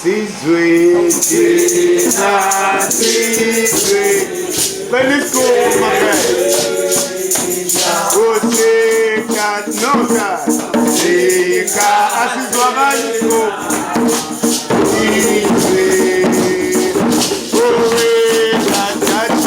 Sizwe, let's go, my friend. Oh, take that, no that. Take that, as is what I go. Sizwe, oh, that's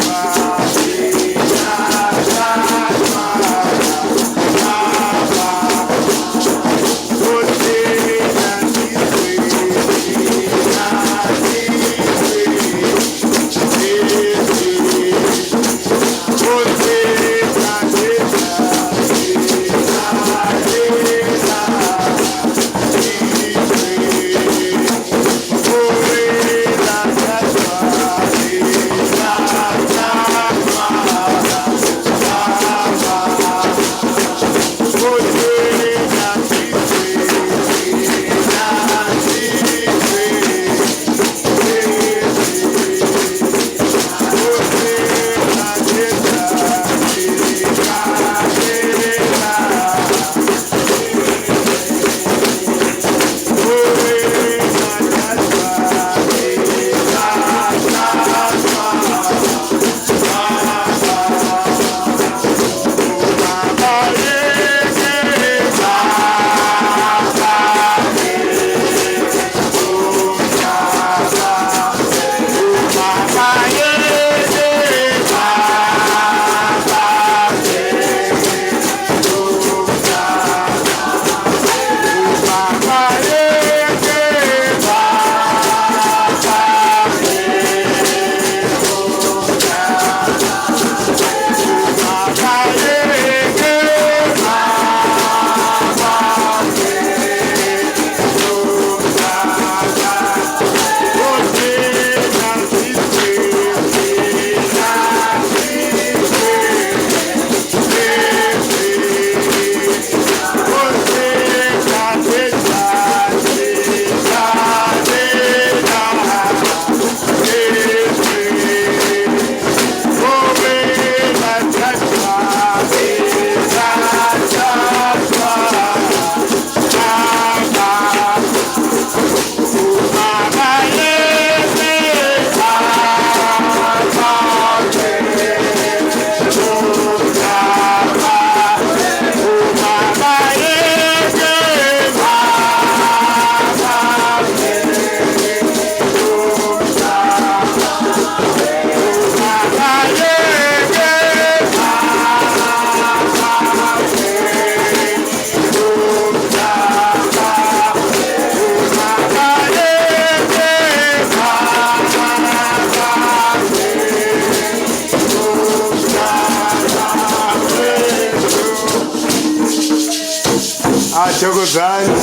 Chokozani,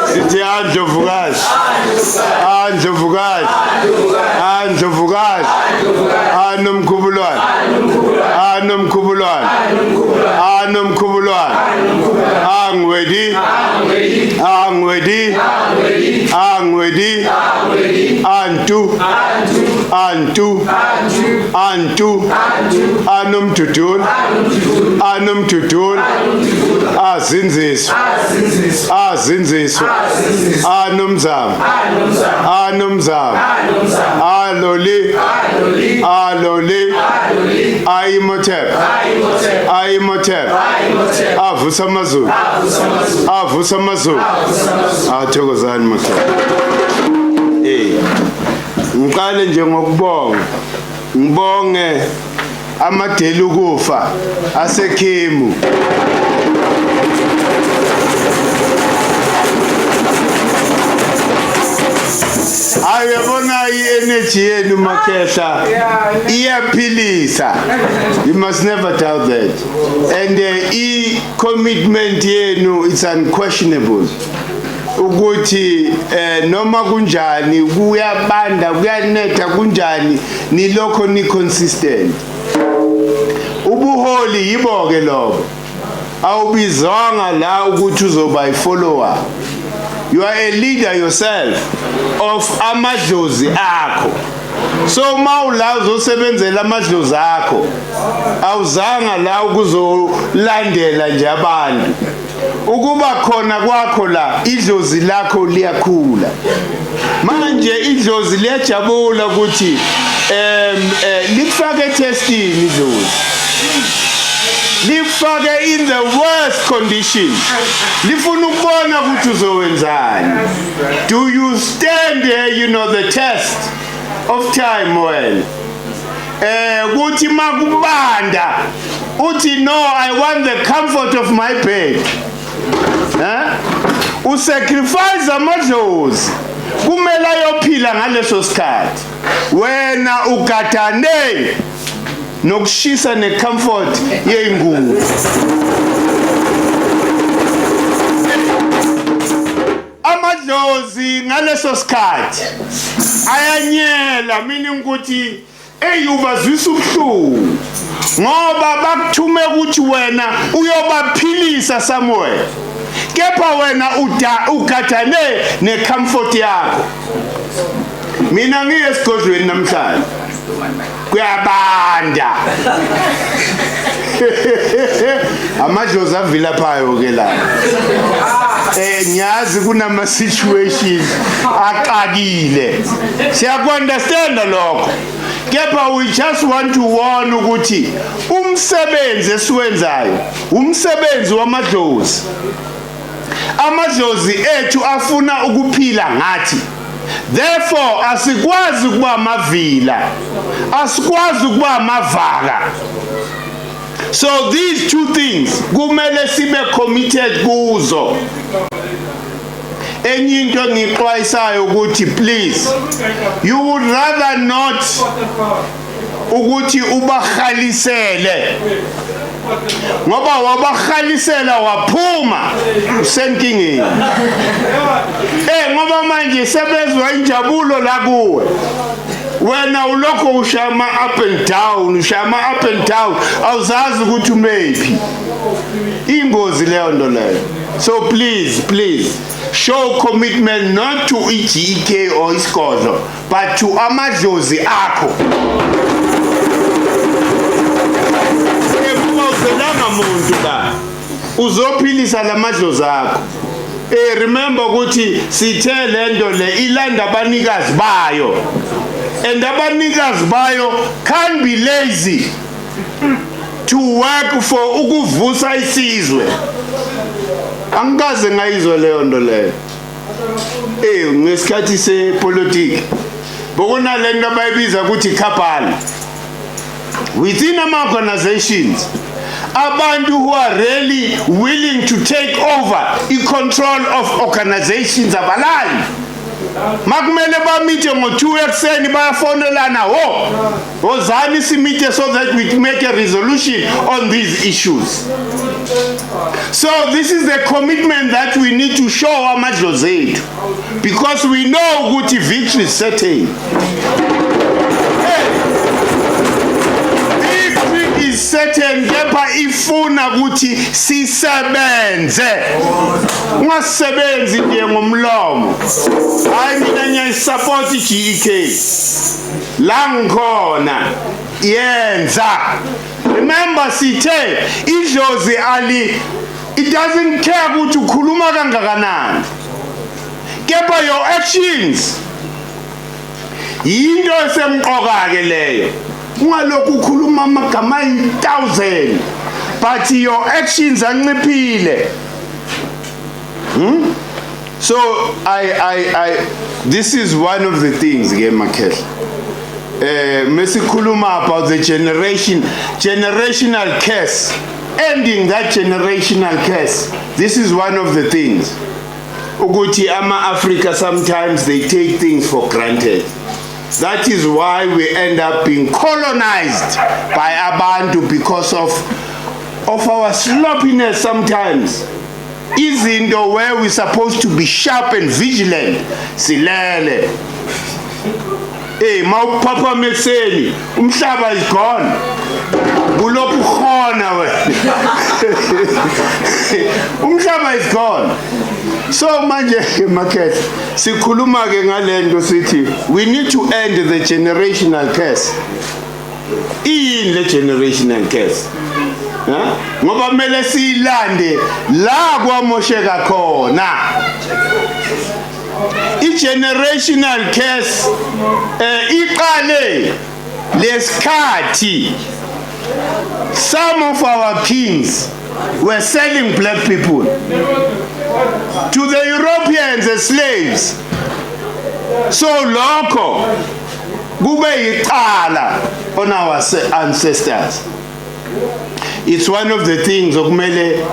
sithi Andlovukazi, Andlovukazi, Andlovukazi, Anomkhubulwane, Anomkhubulwane, Anomkhubulwane, Angwedi, Angwedi, Angwedi, Antu, Antu, Antu, Anomdudul, Anomdudul, Azinziswa, Azinziswa, Anomzamo, Anomzamo, Aloli, Aloli, Ayimotep, Ayimotep, Avusa Amazulu, Avusa Amazulu, Athokozani makhaya. Ngiqale nje ngokubonga, ngibonge amadela ukufa aseKhemu. Ayabona i-energy yenu Makhehla iyaphilisa. You must never doubt that. And i-commitment yenu is unquestionable. Ukuthi noma kunjani kuyabanda kuyanetha kunjani nilokho ni consistent. Ubuholi yibo ke lobo. Awubizwanga la ukuthi uzoba i-follower. You are a leader yourself of amadlozi akho. So mawula uzosebenzela amadlozi akho. Awuzanga la ukuzolandela nje abantu. Ukuba khona kwakho la idlozi lakho liyakhula. manje idlozi liyajabula ukuthi lifake testini idlozi, lifake in the worst condition, lifuna ukubona ukuthi uzowenzani. Do you stand there, you know, the test of time? Well, ukuthi makubanda uthi no, I want the comfort of my bed. Usacrifice amadlozi kumele ayophila ngaleso sikhathi, wena ugadane nokushisa necomfort yeyingubo. Amadlozi ngaleso sikhathi ayanyela, meaning ukuthi eyubazwisa ubuhlungu ngoba bakuthume ukuthi wena uyobaphilisa somewhere, kepha wena ugadane necomfort yakho. Mina ngiye esigodlweni namhlanje kuyabanda amadlozi avilaphayo ke la. Ngiyazi kunama situation aqakile, siyaku-understanda lokho, kepha we just want to warn ukuthi umsebenzi esiwenzayo umsebenzi wamadlozi. Amadlozi ethu afuna ukuphila ngathi, therefore asikwazi ukuba amavila, asikwazi ukuba amavaka. So these two things kumele sibe committed kuzo. Enye into ngixwayisayo ukuthi please, you would rather not ukuthi ubahalisele, ngoba wabahalisela waphuma usenkingeni. Ngoba manje sebezwa injabulo la kuwe, wena ulokho ushama up and down, ushama up and down, awuzazi ukuthi umephi. Ingozi leyo nto leyo. So please show commitment not to EGK or isigodlo, but to amadlozi akho. Uzelanga muntu la uzophilisa lamadlozi akho. Remember ukuthi sithe lento le ilanda abanikazi bayo, and abanikazi bayo can't be lazy to work for ukuvusa isizwe. Angikaze ngayizwa leyo nto leyo. Ngesikhathi sepolitiki bokuna lento abayibiza ukuthi couple within ama organizations, abantu who are really willing to take over the control of organizations abalayi. Makumele bamite ngo2 ekseni bayafonelana, wozani simite so that we make a resolution on these issues. So this is the commitment that we need to show amadlozi ethu, because we know ukuthi victory is certain. Victory is certain, kepha ifuna ukuthi sisebenze. Ungasebenzi nje ngomlomo. Hayi mina ngiyasupport iGK. La ngikhona yenza. Remember sithe idlozi ali, it doesn't care ukuthi ukhuluma kangakanani, kepha your actions yinto esemqoka ke leyo. Ungalokhu ukhuluma amagama 1000 but your actions anciphile. So this is one of the things ke Makhehla. Mesikhuluma about the generational curse, ending that generational curse. This is one of the things. Ukuthi Africa sometimes they take things for granted. That is why we end up being colonized by abantu because of our sloppiness sometimes. Izinto where we're supposed to be sharp and vigilant, silele. Papa meseni, umhlaba is gone. Bulokhu khona we. Umhlaba is gone. So manje Makhehla sikhuluma ke ngalento sithi we need to end the generational curse. In the generational curse. Ngoba mele silande la kwamosheka khona. I-generational curse iqale lesikhathi. Some of our kings were selling black people to the Europeans as slaves. So lokho kube yiqala on our ancestors. It's one of the things okumele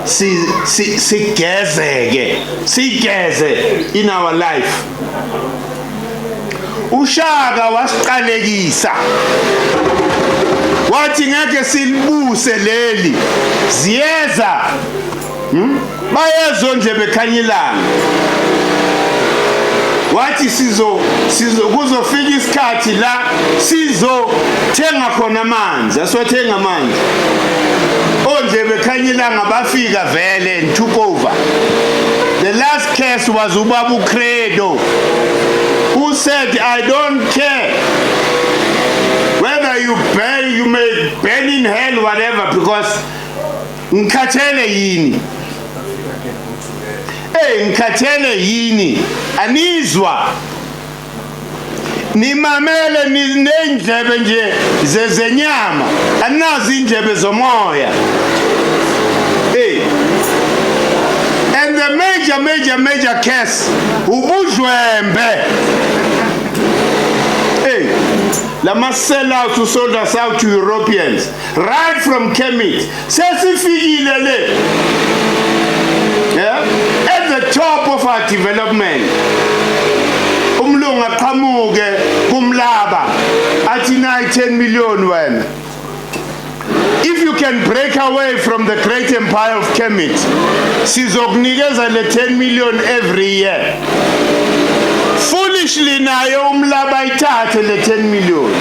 sigeze in our life. uShaka wasiqalekisa wathi ngeke silibuse leli ziyeza bayezo nje bekhanyilanga wathi kuzofika isikhathi la sizothenga khona amanzi aswathenga amanzi onje bekhanyilanga bafika vele and took over. The last case was uBaba uCredo, who said, I don't care whether you may burn in hell, whatever, because ngikhathele yini. Ngikhathele yini, anizwa nimamele nendlebe nje zenyama, anazi indlebe zomoya. And the major case ubujwembe. Lama sell out to sold us out to Europeans right from Kemet. Sesifikile le. At the top of our development. Umlunga qamuke kumlaba athi 10 million wena. If you can break away from the great empire of Kemet, sizokunikeza le 10 million every year. Foolishly nayo umlaba ithathe le 10 million.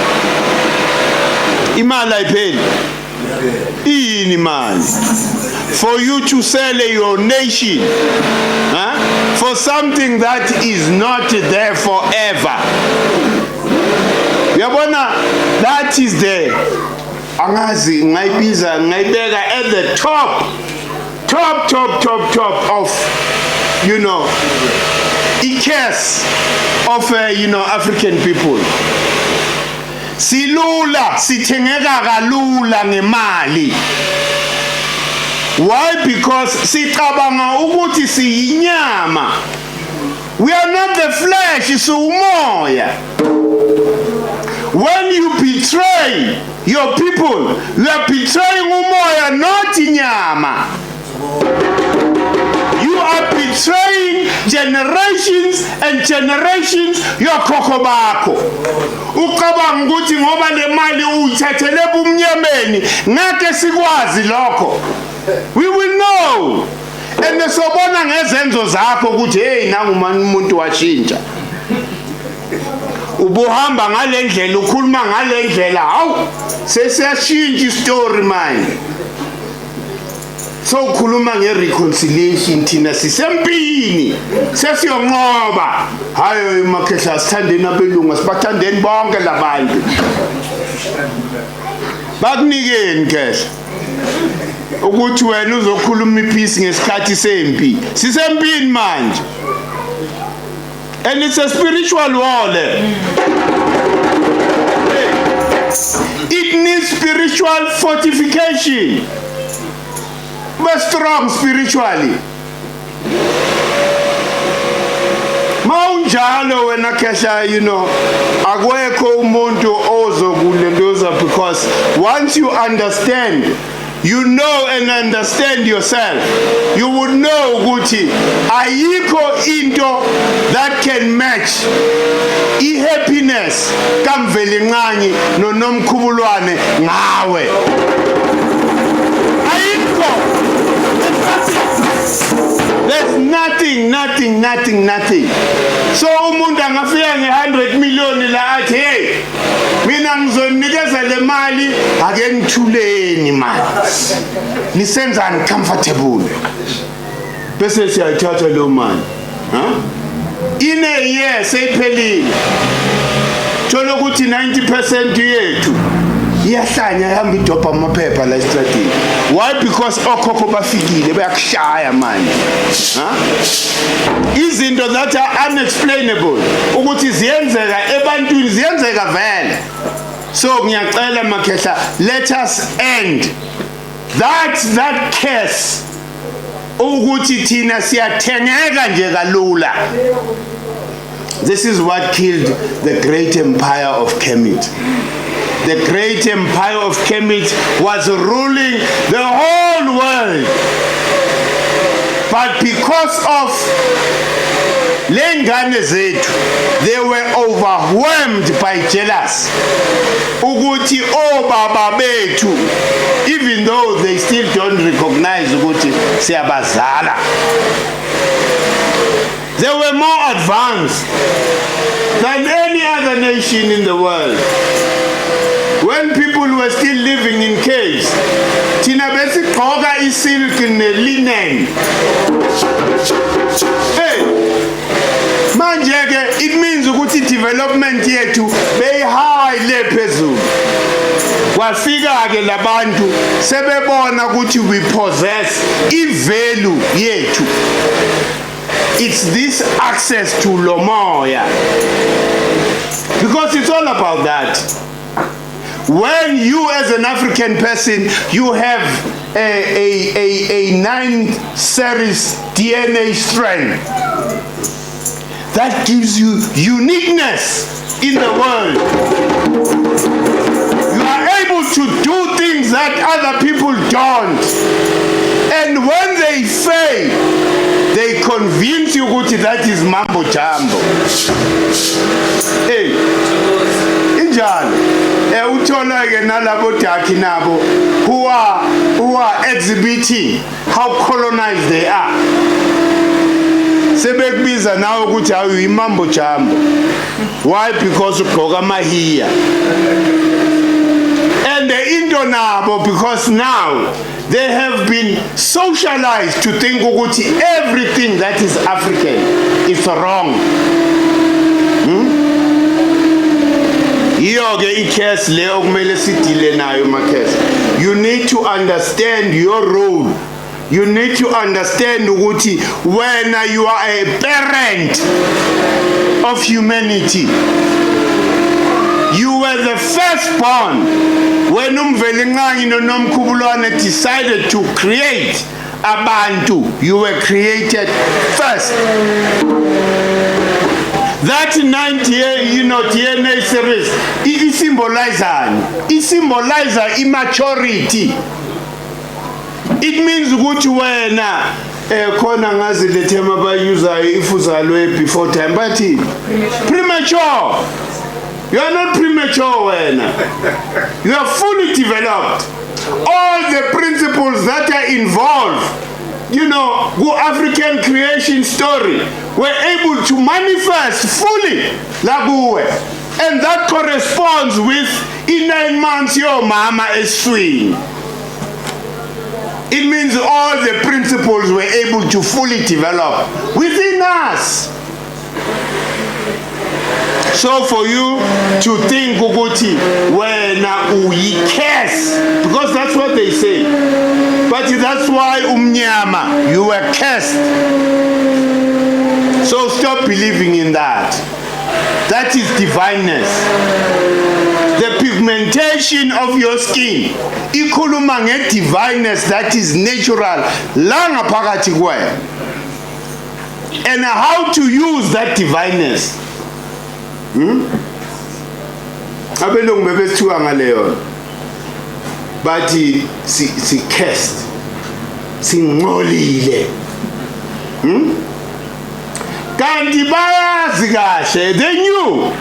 Imali ayipheli. Ini imali. For you to sell your nation for something that is not there forever. Yabona, that is the angazi ngayibeka at the top of case of African people. Silula sithengeka kalula ngemali. Why? Because sicabanga ukuthi siyinyama. We are not the flesh, it's umoya. When you betray your people, you are betraying umoya, not inyama. You are betraying generations and generations your kokobako. Ukabanga ukuthi ngoba le mali uyithathele bumnyameni ngeke sikwazi lokho. We will know. And sobona ngezenzo zakho ukuthi hey nangumani umuntu washintsha. Ubuhamba ngalendlela ukhuluma ngalendlela hawu sesiyashintsha istory manje. So ukhuluma ngereconciliation thina sisempini sesiyonqoba hayo emakhehla asithandeni abelungu sibathandeni bonke labantu bakunikeni khehla ukuthi wena uzokhuluma ipeace ngesikhathi sempi sisempini manje. And it's a spiritual war there. It needs spiritual fortification. We're strong spiritually. Maunjalo wena kesha akwekho umuntu ozokulendoza, because once you understand, you know and understand yourself, you would know ukuthi ayikho into that can match happiness kamvelinqanyi nonomkhubulwane ngawe. Ayikho. There's nothing. So umuntu angafika nge100 million la athi hey mina ngizonikeza le mali ake ngithuleni mali nisenzani comfortable bese siyayithatha lo mali in a year seyiphelile thola ukuthi 90% yethu iyahlanya ihamba idobha amaphepha la estradini. Why? Because okhokho bafikile bayakushaya manje. Izinto that are unexplainable ukuthi ziyenzeka ebantwini ziyenzeka vele. So ngiyacela Makhehla, let us end that case ukuthi thina siyathengeka nje kalula. This is what killed the great empire of Kemet. The great empire of Kemet was ruling the whole world. But because of lengane zethu, they were overwhelmed by jealousy. Ukuthi obaba bethu, even though they still don't recognize ukuthi siyabazala, they were more advanced than any other nation in the world. When people were still living in caves, thina besigqoka isilk nelinen. Hey, manje ke it means ukuthi development yethu beyihigh le phezulu. Kwafika ke labantu sebebona ukuthi we possess i-value yethu. It's this access to Lomoya. Because it's all about that. When you as an African person, you have a 9 series DNA strand, that gives you uniqueness in the world. You are able to do things that other people don't. And when they fail, they convince you that is mambo jambo. Hey, injalo. Uthola ke nalabo dakhi nabo who are exhibiting how colonized they are. Sebekubiza nawe ukuthi awu imambo jambo. Why? Because ugqoka mahiya. And the into nabo because now they have been socialized to think ukuthi everything that is African is wrong. Iyoke icase le okumele sidile nayo Makhehla. You need to understand your role. You need to understand ukuthi when you are a parent of humanity, you were the firstborn. When uMvelingangi noNomkhubulwane decided to create abantu, you were created first. That 90 DNA series, it symbolizes immaturity. It means ukuthi wena khona ngazi le term abayuza ifuzalwe before time, but premature. You are not premature wena. You are fully developed. All the principles that are involved, go African creation story, were able to manifest fully lakuwe. And that corresponds with in 9 months your mama is swing. It means all the principles were able to fully develop within us. So for you to think ukuthi wena uyikes, because that's what they say. But that's why umnyama, you were cursed. So stop believing in that. That is divineness. The pigmentation of your skin ikhuluma nge-divineness that is natural la ngaphakathi kwayo. And how to use that divineness. Abelungu bebethiwa ngaleyo. But si cursed. Singcolile. Kanti bayazi kahle, they knew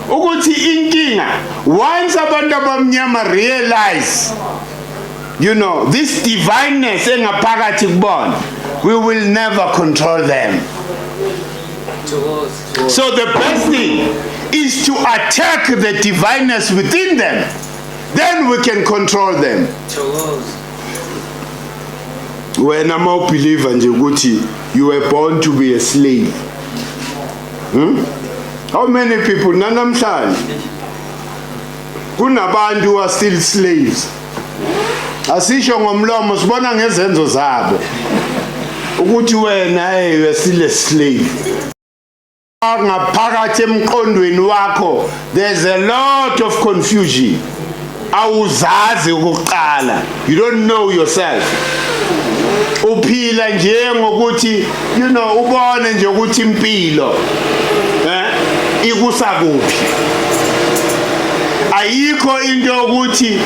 ukuthi inkinga, once abantu abamnyama realize this divineness engaphakathi kubona, we will never control them. So the best thing is to attack the divineness within them, then we can control them. When I'm a believer nje ukuthi you were born to be a slave. How many people nanamhlanje kunabantu who are still slaves. Asisho ngomlomo sibona ngezenzo zabo ukuthi wena you are still a slave. Ngaphakathi emqondweni wakho there's a lot of confusion. Awuzazi ukuqala. You don't know yourself. Uphila nje ngokuthi ubone nje ukuthi impilo ikusakuphi. Ayikho into ukuthi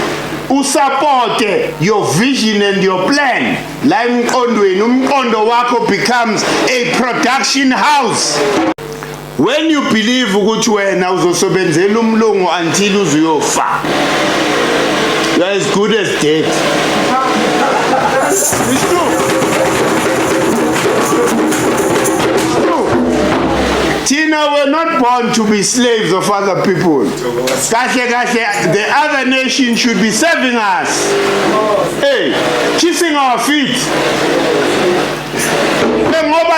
usupporte your vision and your plan. La emqondweni umqondo wakho becomes a production house. When you believe ukuthi wena uzosebenzela umlungu until uzofa, you are as good as dead. It's true. Tina, we're not born to be slaves of other people. The other nation should be serving us. Hey, kissing our feet.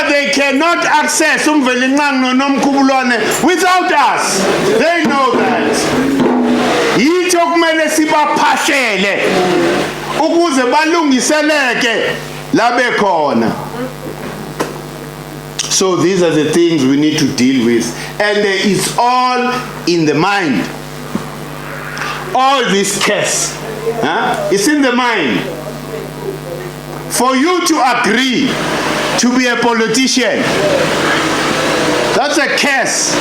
They cannot access without us. They know that. Yitho kumele sibaphashele ukuze balungiseleke labe khona. So these are the things we need to deal with, and it's all in the mind. All this curse, it's in the mind. For you to agree to be a politician, that's a curse.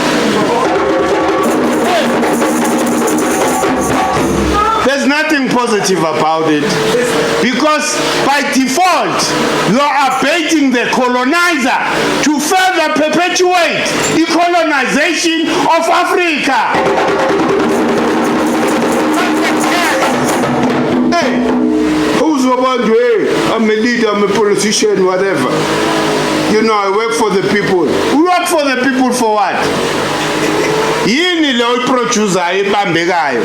There's nothing positive about it, because by default you are abating the colonizer to further perpetuate the colonization of Africa. Hey, who's about you? Hey, I'm a leader, I'm a politician, whatever. I work for the people. We work for the people for what? Yini lo producer ebambekayo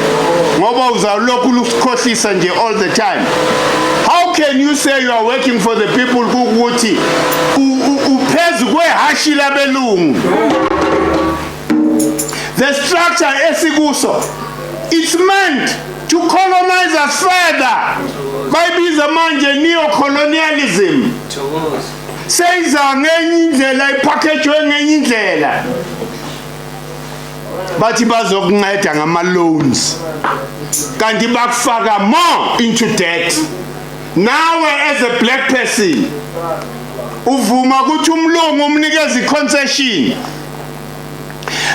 ngoba uzalokhu ukukhohlisa nje all the time. How can you say you are working for the people ukuthi uphezu kwehashi labelungu? The structure esikuso, it's meant to colonize us further. Bayibiza manje neo-colonialism. Seyiza ngenye indlela ipackage ngenye indlela. Bathi bazokunceda ngama-loans kanti bakufaka more into debt. Now as a black person uvuma ukuthi umlungu umnikeza i-concession,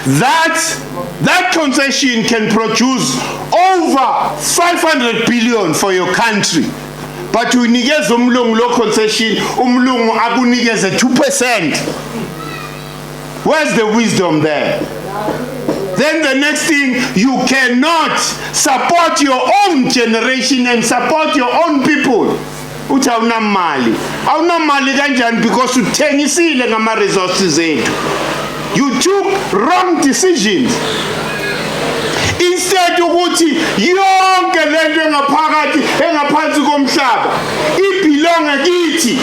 that concession can produce over 500 billion for your country, but unikeza umlungu lo concession, umlungu akunikeze 2%. Where's the wisdom there? Then the next thing, you cannot support your own generation and support your own people. Uthi awunamali. Awunamali kanjani because uthengisile ngama resources ethu. You took wrong decisions. Instead ukuthi yonke lento engaphakathi engaphansi komhlaba ibelonga kithi.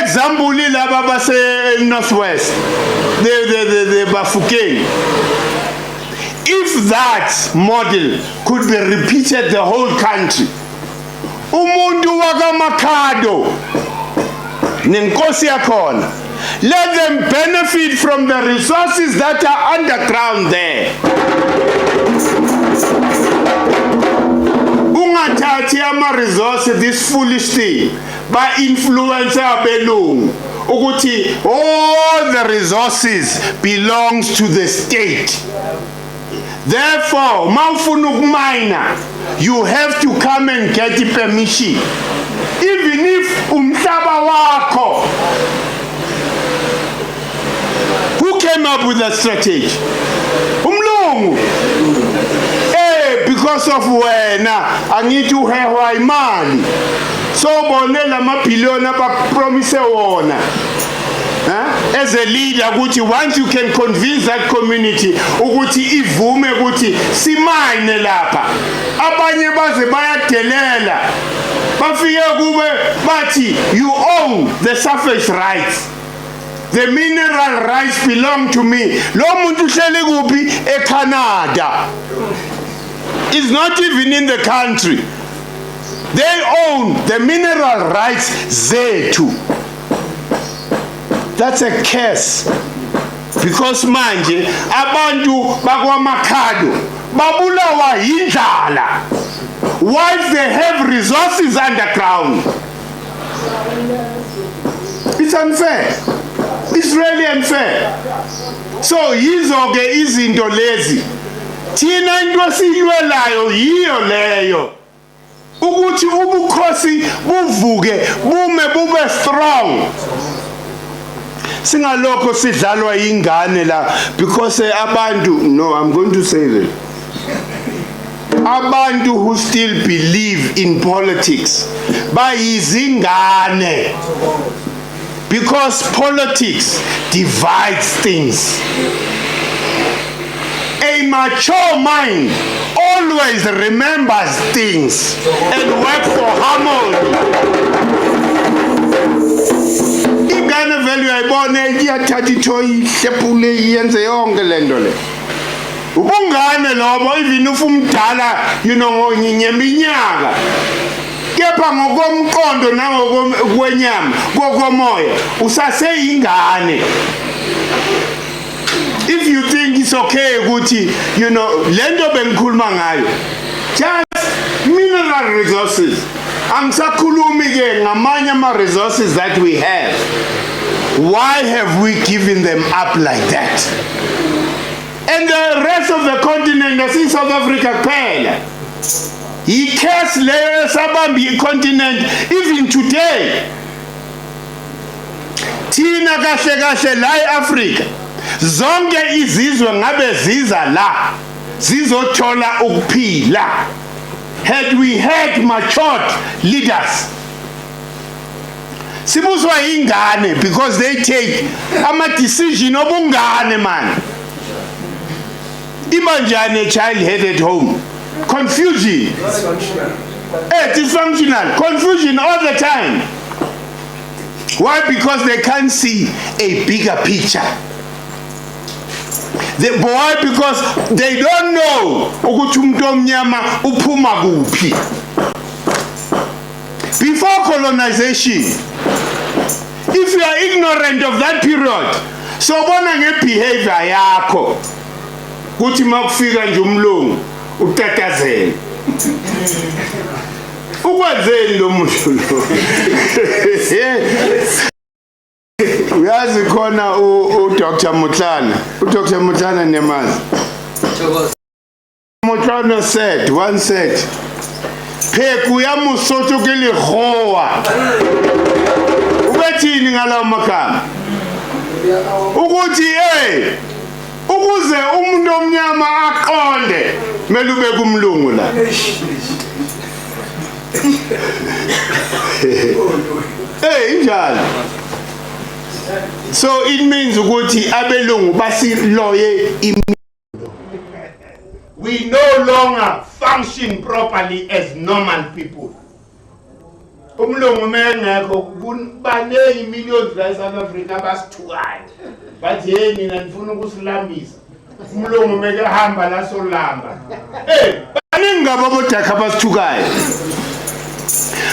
Example laba base Northwest, the Bafokeng. If that model could be repeated the whole country, umuntu wakaMakhado nenkosi yakhona, let them benefit from the resources that are underground there. Ungathathi ama-resources, this foolish thing, by influencer belungu ukuthi all the resources belongs to the state. Therefore, mawufuna ukumina, you have to come and get the permission. Even if umhlaba wakho. Who came up with that strategy? Umlungu. Because of wena angithi uhehwa imali. So bonela mabhillion abapromise wona. As a leader ukuthi once you can convince that community ukuthi ivume ukuthi simine lapha, abanye baze bayadelela bafike kube bathi you own the surface rights. The mineral rights belong to me. Lo muntu uhleli kuphi eCanada. Is not even in the country. They own the mineral rights zethu. That's a curse. Because manje abantu bakwaMakhado babulawa yindlala while they have resources underground. It's unfair. It's really unfair. So yizo ke izinto lezi thina into esiyilwelayo yiyo leyo ukuthi ubukhosi buvuke bume bube strong. Singalokho sidlalwa ingane la because abantu, no, I'm going to say that abantu who still believe in politics bayizingane because politics divides things. A mature mind always remembers things and works for harmony. Ingane vele uyayibona iyathatha ithoyi ihlepule iyenze yonke lento le. Ubungane lobo even if umdala ngeminyaka. Kepha ngokomqondo nangokwenyama kokomoya usaseyingane. If you think it's okay ukuthi lento bengikhuluma ngayo just mineral resources angisakhulumi ke ngamanye ama resources that we have. Why have we given them up like that? And the rest of the continent, in South Africa kuphela i-curse leyo esabamba i-continent even today. Thina kahle kahle la eAfrica zonke izizwe ngabe ziza la zizothola ukuphila had we had matured leaders. Sibuswa ingane because they take ama decision obungane man. Imagine a child headed home. Confusion. Dysfunctional. Confusion all the time. Why? Because they can't see a bigger picture. Why? Because they don't know ukuthi umuntu omnyama uphuma kuphi. Before colonization, if you are ignorant of that period, so bona ngebehavior yakho kuthi makufika nje umlungu utatazela. Ukwenzeni lo muntu lo? Uyazi khona uDr. Mutlana. uDr. Mutlana nemazi. Mutlana once said, "Pheku ya Mosotho ke legoa." Ubethini ngalawo magama? Ukuthi ukuze umuntu omnyama aqonde mele ube kumlungu la. Injalo. So it means ukuthi abelungu basiloye we no longer function properly as normal people. Umlungu mengekho banengi millions la South Africa basithukayo. Bathi hey mina ngifuna ukusilambisa. Umlungu meke hamba la solamba. Baningi ngabo bodaka basithukayo.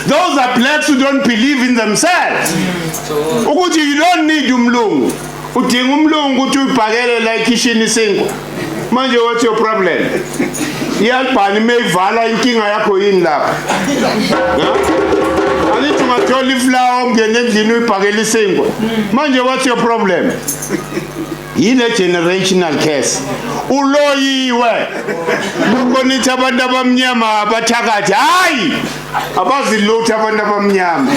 Those are blacks who don't believe in themselves. Ukuthi you don't need umlungu. Udinga umlungu ukuthi uyibhakele la ekitchen isinkwa. Manje what's your problem? Iyalibhani meyivala inkinga yakho yini lapha. Alithi ungathola iflower ungene endlini uyibhakele isinkwa. Manje what's your problem? Yile generational curse. Uloyiwe. Lokonithi abantu abamnyama abathakathi. Hayi! Abazilutha abantu abamnyama.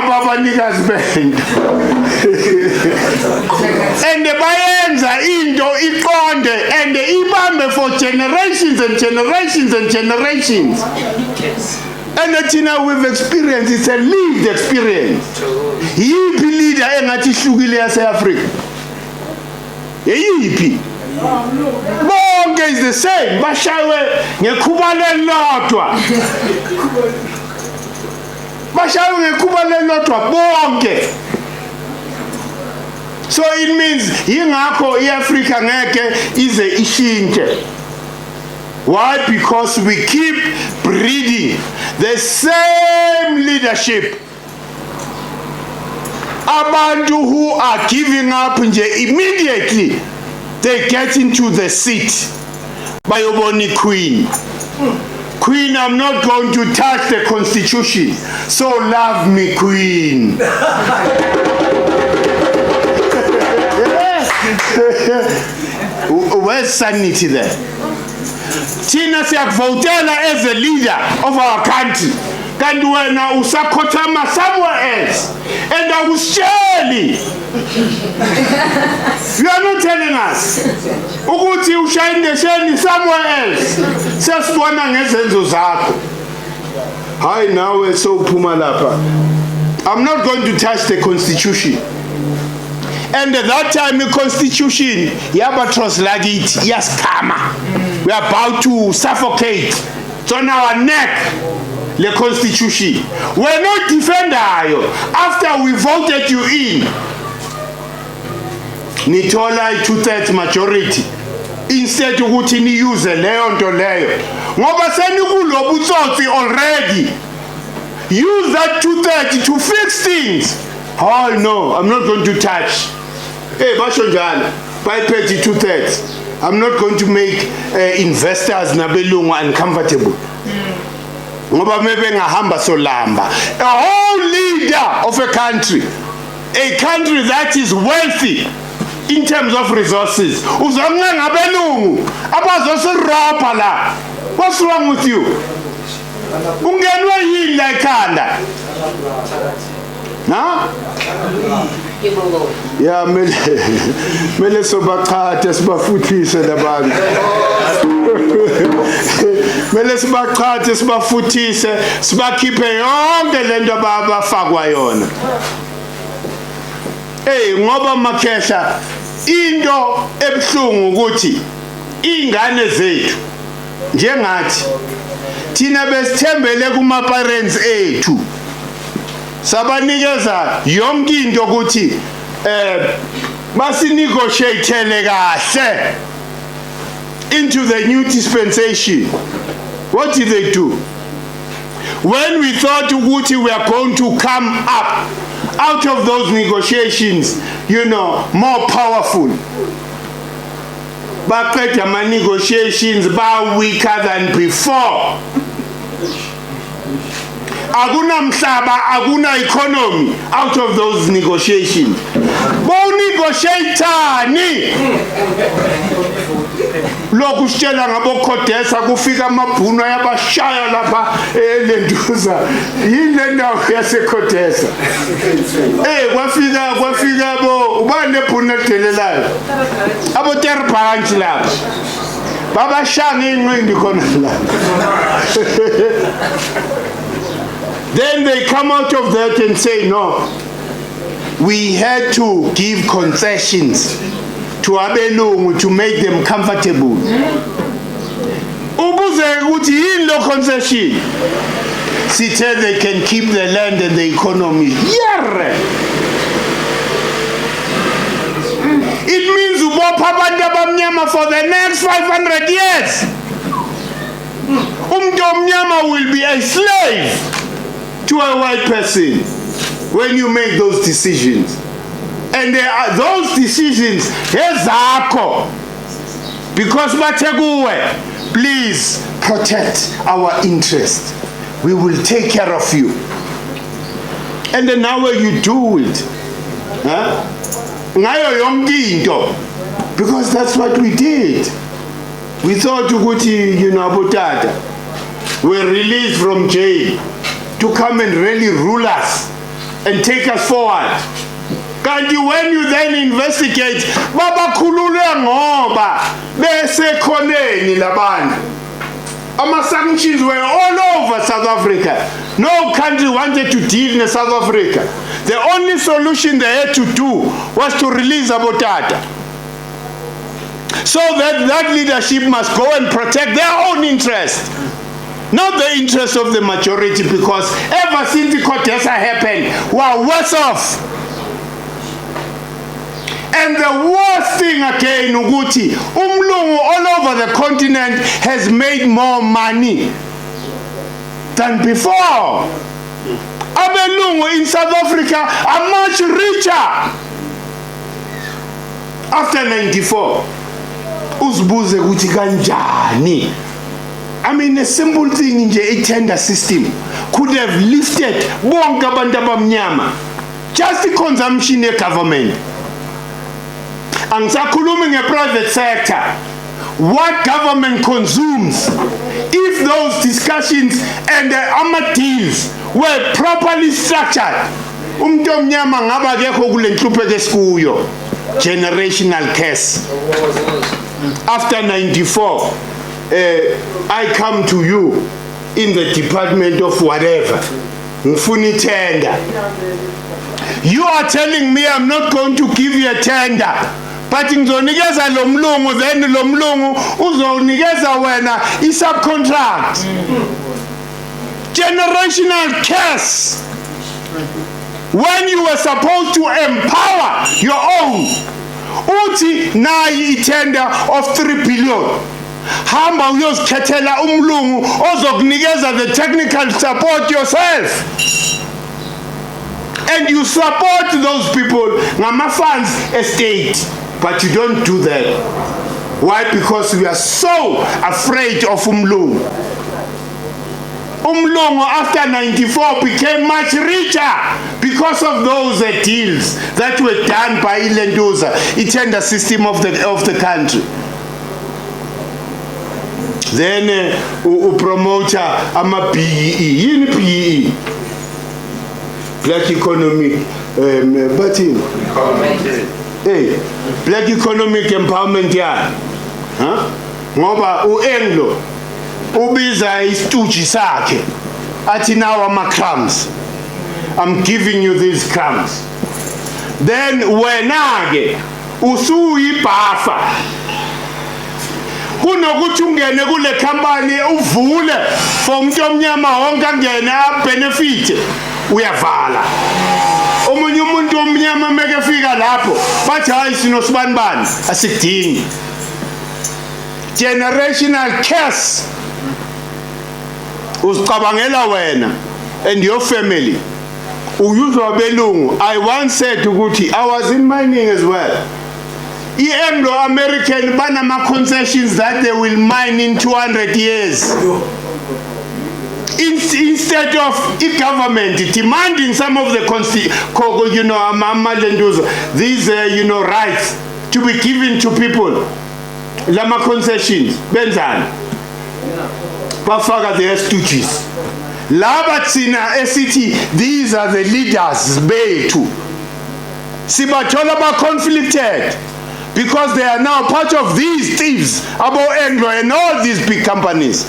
Babanikazi bento. And bayenza into iqonde and ibambe for generations and generations and generations. And thina we've experienced, it's a lived experience. Yiphi leader engathi hlukile yase-Africa? Yiphi? Bonke is the same. Bashawe ngekhuba lelodwa. Bashawe ngekhuba lelodwa bonke. So it means ingakho iAfrica ngeke ize ishintshe. Why? Because we keep breeding the same leadership. Abantu who are giving up immediately they get into the seat. Bayoboni Queen. Queen, I'm not going to touch the constitution. So love me, Queen. Where's sanity there? Tina siyakuvotela as a leader of our country. Kanti wena usakhothama somewhere else. And I was surely. You are not telling us. Ukuthi ushayindesheni somewhere else. Sesibona ngezenzo zakho. Hayi nawe sophuma lapha. I'm not going to touch the constitution. And at that time, the constitution, Yabatros Lagit, yes, Kama. We are about to suffocate. It's on our neck, the constitution. We're not defender. After we voted you in, Nitola 2/3 majority. Instead of what you use a leon to leon. Already. Use that 2/3 to fix things. Oh no, I'm not going to touch. Hey, Bashonjana, by 2/3. I'm not going to make investors nabelungu uncomfortable. Ngoba mebe ngahamba solamba. A whole leader of a country that is wealthy in terms of resources. Uzamna ngabelungu abazosiropa la. What's wrong with you? Ungenwe yini la ekhanda? Na? Yeah, mele sobaqhathe sibafuthise labantu. Mele sibaqhathe sibafuthise sibakhiphe yonke lento abafakwa yona. Ngoba Makhehla into ebuhlungu ukuthi ingane zethu njengathi thina besithembele kuma parents ethu. Sabanikeza yonke into ukuthi basinegotiatele kahle into the new dispensation. What did they do? When we thought ukuthi we are going to come up out of those negotiations, more powerful, baqeda ama negotiations ba weaker than before. Aguna mhlaba, aguna economy out of those negotiations. Bo negotiatani. Lokhu sitshela ngabo Khodesa kufika amabhuno yabashaya lapha eLenduza. Yile ndawo yaseKhodesa. Kwafika bo ubani nebhuno edelelayo. Abo Terbanch lapha. Babashanga inqindi khona la. Then they come out of that and say, no, we had to give concessions to Abelungu to make them comfortable. Ubuze ukuthi yini lo concession? She said they can keep the land and the economy. Yeah. It means ubopha abantu abamnyama for the next 500 years. Umuntu omnyama will be a slave to a white person when you make those decisions. And those decisions, ezakho. Because Mateguwe, please protect our interest. We will take care of you. And then now you do it. Ngayo yonke into. Because that's what we did. We thought ukuthi, Abotata were released from jail to come and really rule us and take us forward. Kanti when you then investigate, babakhulule ngoba besekhoneni labantu. Ama-sanctions were all over South Africa. No country wanted to deal in South Africa. The only solution they had to do was to release Abotata. So that leadership must go and protect their own interest. Not the interest of the majority, because ever since the Khodesa happened, we are worse off. And the worst thing again, ukuthi umlungu all over the continent has made more money than before. Abelungu in South Africa are much richer after 94. Uzibuze ukuthi kanjani. I mean, a simple thing in the tender system could have lifted bonke abantu abamnyama. Just the consumption of government. Angisakhulumi nge-private sector. What government consumes, if those discussions and the deals were properly structured, umuntu omnyama ngaba kekho kule nhlupho esikuyo. Generational curse. After 94, I come to you in the department of whatever. Ngifuna tender. You are telling me I'm not going to give you a tender. But ngizonikeza lo mlungu, then lo mlungu uzonikeza wena i-subcontract. Generational curse. When you were supposed to empower your own, uthi nayi i-tender of 3 billion. Hamba uyozikhethela umlungu ozokunikeza the technical support yourself. And you support those people ngama-funds estate. But you don't do that. Why? Because we are so afraid of umlungu. Umlungu after 94 became much richer because of those deals that were done by iLenduza, the tender system of the country. Then promoter ama-BEE. Yini BEE? Black Economic Black Economic Empowerment yani. Ngoba uEnglo ubiza isituji sakhe athi nawo ama-crumbs. I'm giving you these crumbs. Then wena ke usuyibhafa. Kunokuthi ungene kule company uvule for umuntu omnyama wonke angene benefit, uyavala. Omunye umuntu omnyama meke fika lapho bathi hayi sinosibani asidingi. Generational curse. Uzicabangela wena and your family. Uyuzwa belungu. I once said ukuthi I was in mining as well. Anglo-American banama concessions that they will mine in 200 years. Instead of government demanding some of the these rights to be given to people, lama concessions benzani bafaka their stooges laba thina esithi these are the leaders bethu sibathola ba conflicted because they are now part of these thieves about Anglo and all these big companies.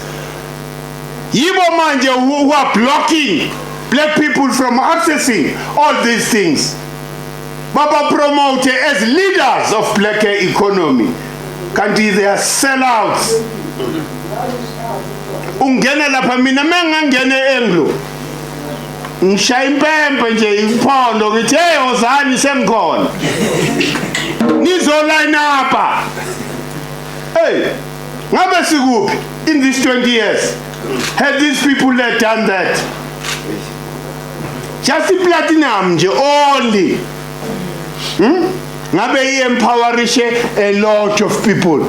Yibo manje who are blocking black people from accessing all these things. Baba promoted as leaders of black economy. Kanti they are sellouts. Ungena lapha mina mengangene Anglo. Ngishaya impempe nje iphondo ngithi hey ozani sengikhona. Nizo line up. Hey, ngabe sikuphi in these 20 years? Have these people that done that? Just the platinum only. Ngabe empowerish a lot of people.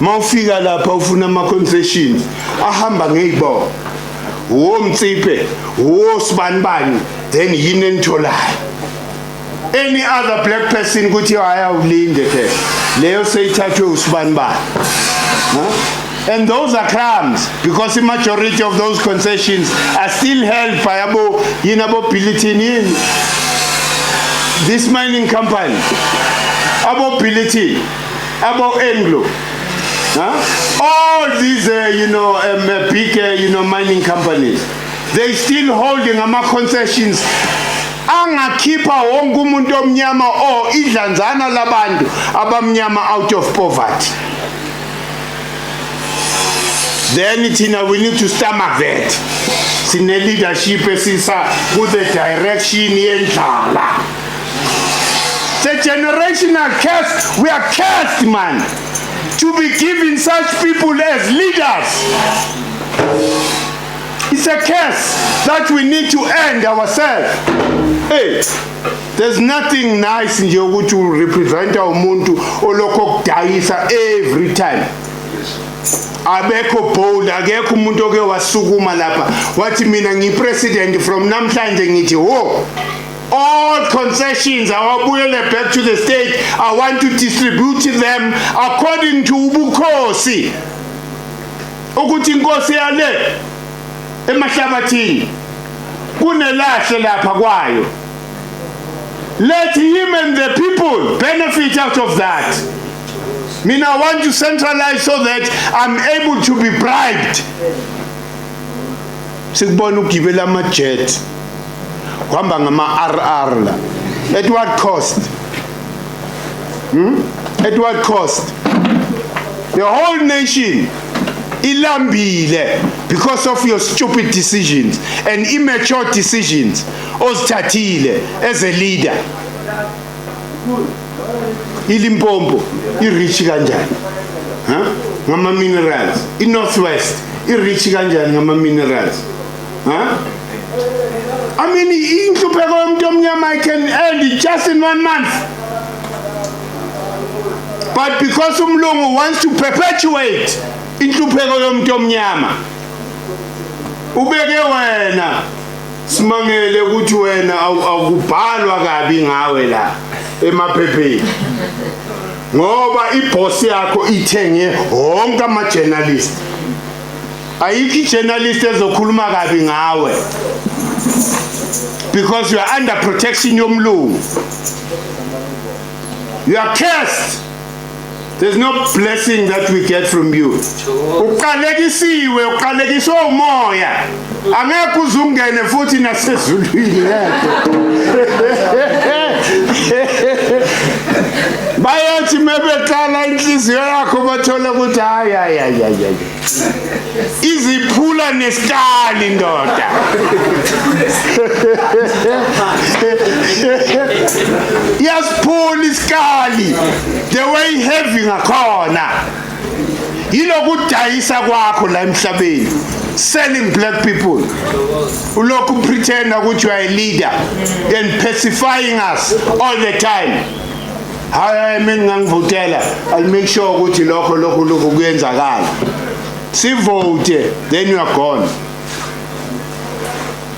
Mawufika lapha ufuna ama concessions ahamba ngeibo. Wo Mtsipe, wo Sbanbani, then yini enitholayo. Any other black person kuthi ayawulinde ke. Leyo seyithathwe uSbanbani. And those are crumbs because the majority of those concessions are still held by abo Billiton in this mining company. Abo Billiton, abo Anglo. All these big mining companies, they still holding ama concessions. Angakhipha wonke umuntu omnyama idlanzana labantu abamnyama out of poverty. Then we need to stomach that. Sine leadership esisa with the direction yendlala. The generational curse, we are cursed, man, to be given such people as leaders. It's a curse that we need to end ourselves. Hey, there's nothing nice in your to represent our muntu oloko kudayisa every time. Abeko bold, akekho umuntu oke wasukuma lapha wathi mina ngipresident from namhlanje ngithi ho. All concessions, awabuyele back to the state. I want to distribute them according to ubukhosi. Ukuthi inkosi yale emahlabathini kunelahle lapha kwayo. Let him and the people benefit out of that. Mina, I want to centralize so that I'm able to be bribed. Sikubona ukugibela ama-jet kuhamba ngama-RR la. At what cost? At what cost? The whole nation ilambile because of your stupid decisions and immature decisions ozithathile as a leader. iLimpopo i-rich kanjani ngama-minerals, i-Northwest i-rich kanjani ngama-minerals. I mean, inhlupheko yomuntu omnyama I can end it just in 1 month. But because umlungu wants to perpetuate inhlupheko yomuntu omnyama, ubeke wena simangele ukuthi wena awubhalwa kabi ngawe la emaphepheni ngoba iboss yakho ithenge wonke ama-journalist. Ayikho i-journalist ezokhuluma kabi ngawe because you are under protection yomlungu. You are cursed. There's no blessing that we get from you. Uqalekisiwe, uqalekiswe umoya. Angeke uzungene futhi nasezulwini yakho. Bayathi mebeqala inhliziyo yakho bathola ukuthi hayi iziphula nesikali ndoda. Yasiphula isikali the way heavy ngakhona. Yilokudayisa kwakho la emhlabeni, selling black people. Ulokhu pretend ukuthi you are a leader and pacifying us all the time. Hayi mina ngangivotela, I'll make sure ukuthi lokho kuyenzakala. Sivote, then you are gone.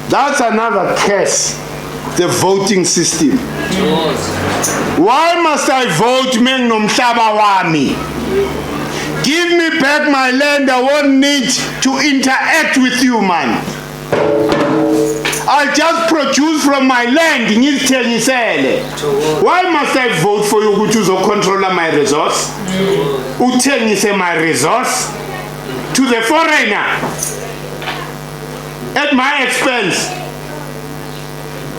That's another curse, the voting system. Why must I vote mina nomhlaba wami? Give me back my land, I won't need to interact with you, man. I'll just produce from my land. Why must I vote for you who choose to control my resource? Uthengise my resource to the foreigner at my expense.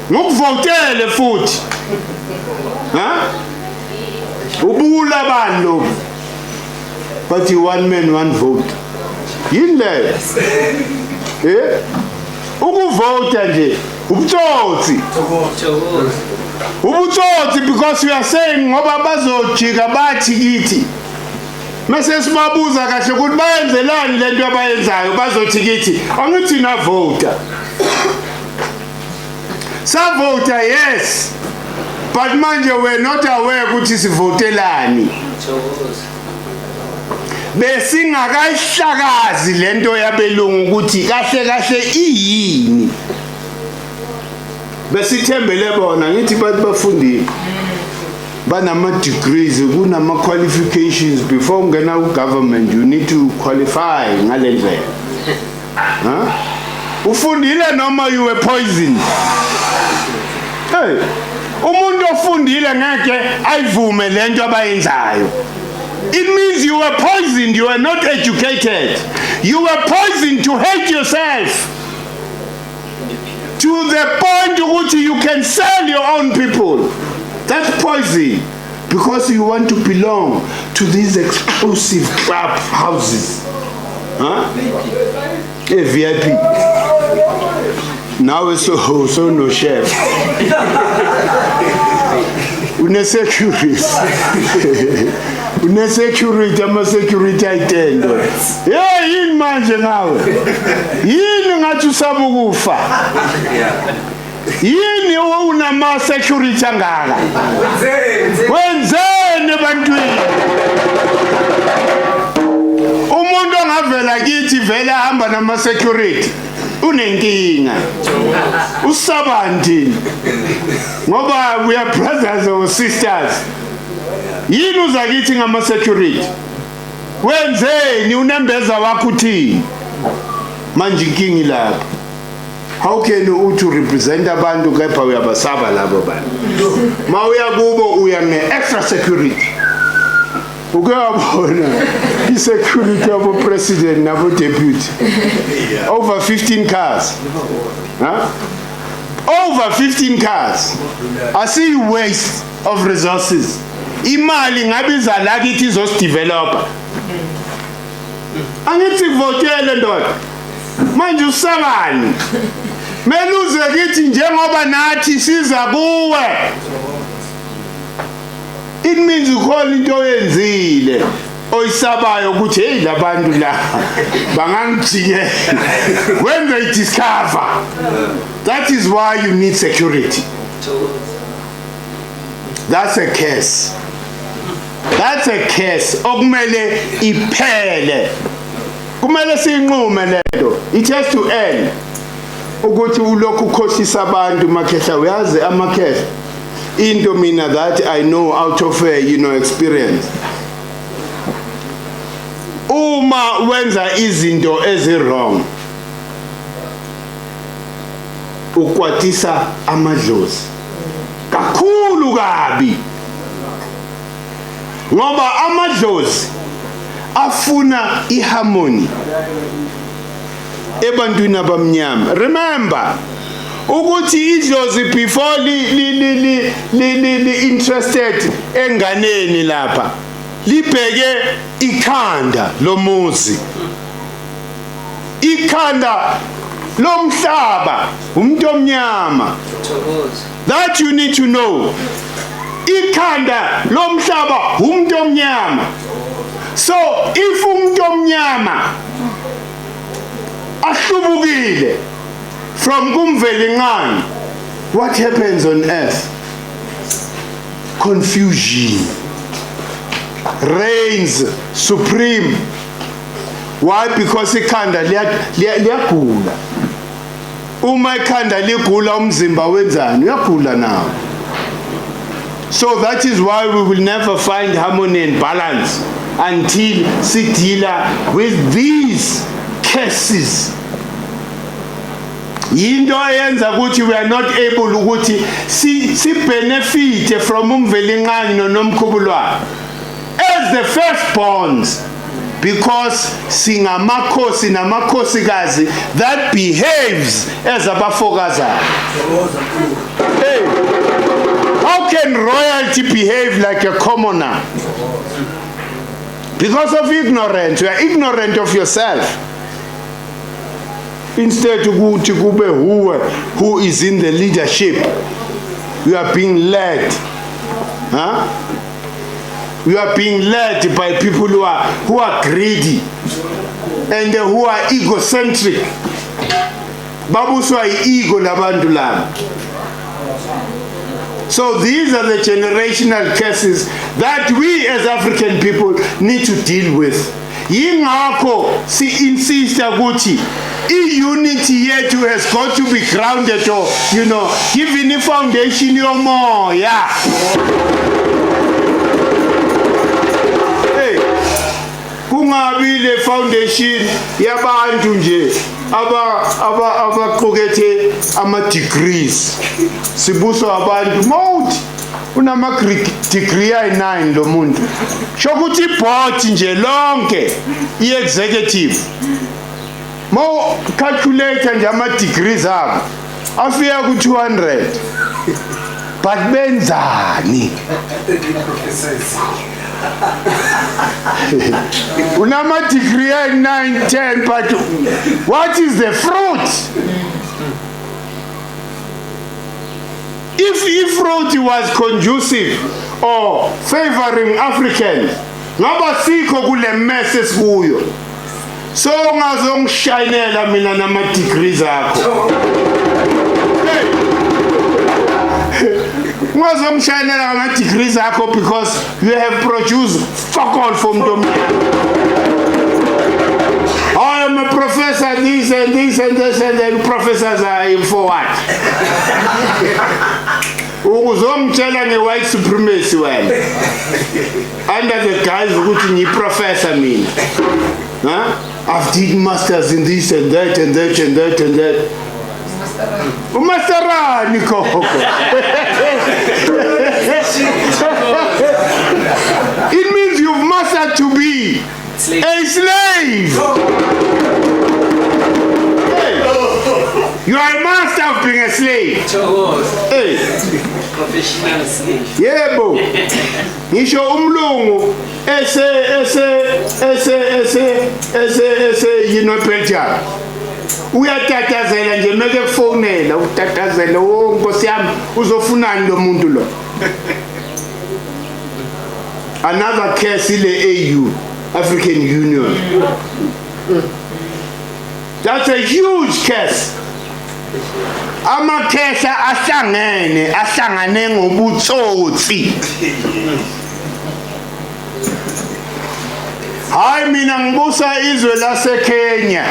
Ngokuvotele futhi. Ubula bani. But you one man, one vote. Yinle. Ukuvota nje ubutsotsi. Ubutsotsi because we are saying ngoba bazojika bathi kithi. Mase sibabuza kahle ukuthi bayenzelani lento abayenzayo bazothi kithi angithi na voter. Sa voter yes. But manje we're not aware ukuthi sivotelani. Besingakayihlakazi lento yabelungu ukuthi kahle iyini. Besithembele bona ngithi bathi bafundile. Banama degrees, kunama qualifications before ungena ku government you need to qualify ngale ndlela. Ufundile noma you were poisoned. Hey, umuntu ofundile ngeke ayivume lento abayenzayo. It means you were poisoned, you were not educated. You were poisoned to hate yourself. To the point which you can sell your own people. That's poison. Because you want to belong to these exclusive club houses. A VIP. Now it's so no chef. une-security une-security ama-security ayitendo yini manje ngawe yini ngathi usaba ukufa yini unama-security angaka wenzeni ebantwini umuntu ongavela kithi vele ahamba nama-security unenkinga usabani thina ngoba we are brothers or sisters yini uza kithi ngama-security wenzeni unembeza wakho uthini manje inkingi lapho how can you represent abantu kepha uyabasaba labo bantu ma uya kubo uya ne-extra security ukuyabona i-security yabo president nabo deputy over 15 cars over 15 cars asi-waste of resources imali ngabe iza lakithi izosidevelopa angithi kuvotele ndoda manje usabani meluze kithi njengoba nathi siza kuwe it means ukhona into oyenzile oyisabayo ukuthi hey labantu la bangangijikela when they discover that is why you need security. That's a case okumele iphele kumele siyinqume lento it has to end ukuthi ulokhu ukhohlisa abantu makhehla uyazi amakhehla into mina that I know out of experience uma wenza izinto ezi-wrong ukwatisa amadlozi kakhulu kabi ngoba amadlozi afuna iharmony ebantwini abamnyama. Remember ukuthi idlozi before li interested enganeni lapha libheke ikhanda lomuzi, ikhanda lomhlaba umuntu omnyama. That you need to know. Ikhanda lomhlaba umuntu omnyama. So if umuntu omnyama ahlubukile from kumvelingani, what happens on earth? Confusion reigns supreme. Why? Because ikhanda liyagula. Uma ikhanda ligula umzimba wenzani? Uyagula nawo. So that is why we will never find harmony and balance until sidila with these cases. Yinto eyenza ukuthi we are not able ukuthi si benefit from umvelingani nomkhubulwane as the firstborns, because singamakhosi namakhosikazi that behaves as abafokazana. Hey, how can royalty behave like a commoner? Because of ignorance. You are ignorant of yourself. Instead ukuthi kube who is in the leadership, you are being led. You are being led by people who are greedy and who are egocentric. Babuswa ego labantu laba. So these are the generational curses that we as African people need to deal with. Yingakho si insist ukuthi i-unity yethu has got to be grounded or given a foundation yomoya. Hey, kungabi le foundation yabantu nje abaqokethe ama-degrees. Sibuso abantu mawuthi unama-degree ayi-9 lo muntu. Shokuthi board nje lonke i-executive mo calculator nje ama-degrees abo afika ku-200. But benzani? Unama-degree ayi-9, 10, but what is the fruit? If Roti was conducive or favoring Africans, ngaba sikho kule mess esikuyo. So ungazongishinela mina nama degrees akho. Ungazongishinela nama degrees akho because you have produced fuck all from Dominion. I am a professor, this and this and this, and then professors are in for what? Uzomtshela nge-white supremacy wena. Under the guise ukuthi ngi-professor mina. Huh? I've did masters in this and that and that and that and that. Umasterani koko. It means you've mastered to be a slave. Hey. You are a master of being a slave. Hey. Professional slave. Yebo. Ngisho umlungu ese yinopelja. Uyatatazela nje meke kufonela utatazela Nkosi yami uzofunani lo muntu lo. Another case ile AU, African Union. That's a huge case. Amakhehla ahlangane ngobutsotsi. Hayi mina ngibusa izwe lase Kenya.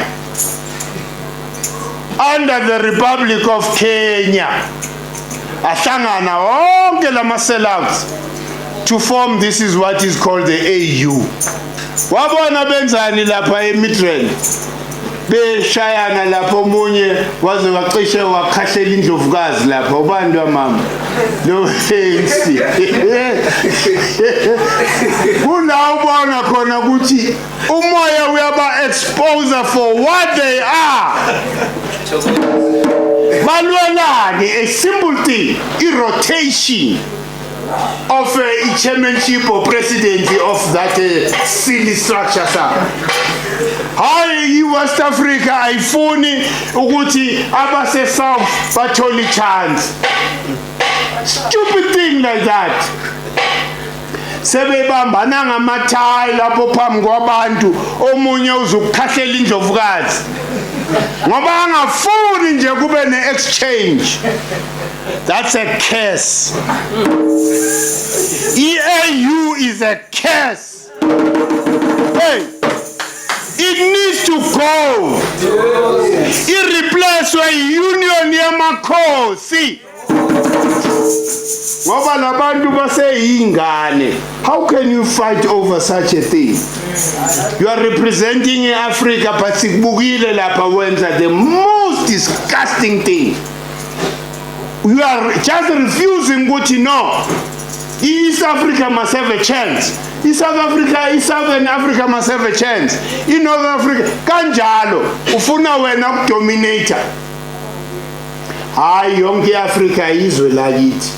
Under the Republic of Kenya. Ahlangana wonke lama sellouts to form this is what is called the AU. Wabona benzani lapha eMidrand. Beshayana lapho omunye waze wacishe wakhahlela indlovukazi lapha ubani wamama lo ANC kula ubona khona ukuthi umoya uyaba expose for what they are balwelani a simple thing i-rotation of a chairmanship or presidency of that silly structure sir. Hayi West Africa ayifuni ukuthi abase South bathole chance. Stupid thing like that. Sebebambana ngamathayi lapho phambi kwabantu omunye uzokukhahlela indlovukazi. Ngoba angafuni nje kube ne-exchange. That's a curse. EAU is a curse. Hey. It needs to go. It replaces a union yamakhosi. Ngoba labantu baseyingane. How can you fight over such a thing? You are representing Africa, but sikubukile lapha wenza the most disgusting thing. You are just refusing ukuthi no. East Africa must have a chance. Southern Africa must have a chance. In North Africa, kanjalo ufuna wena ukudominate. Hayi yonke Africa izwe lakithi.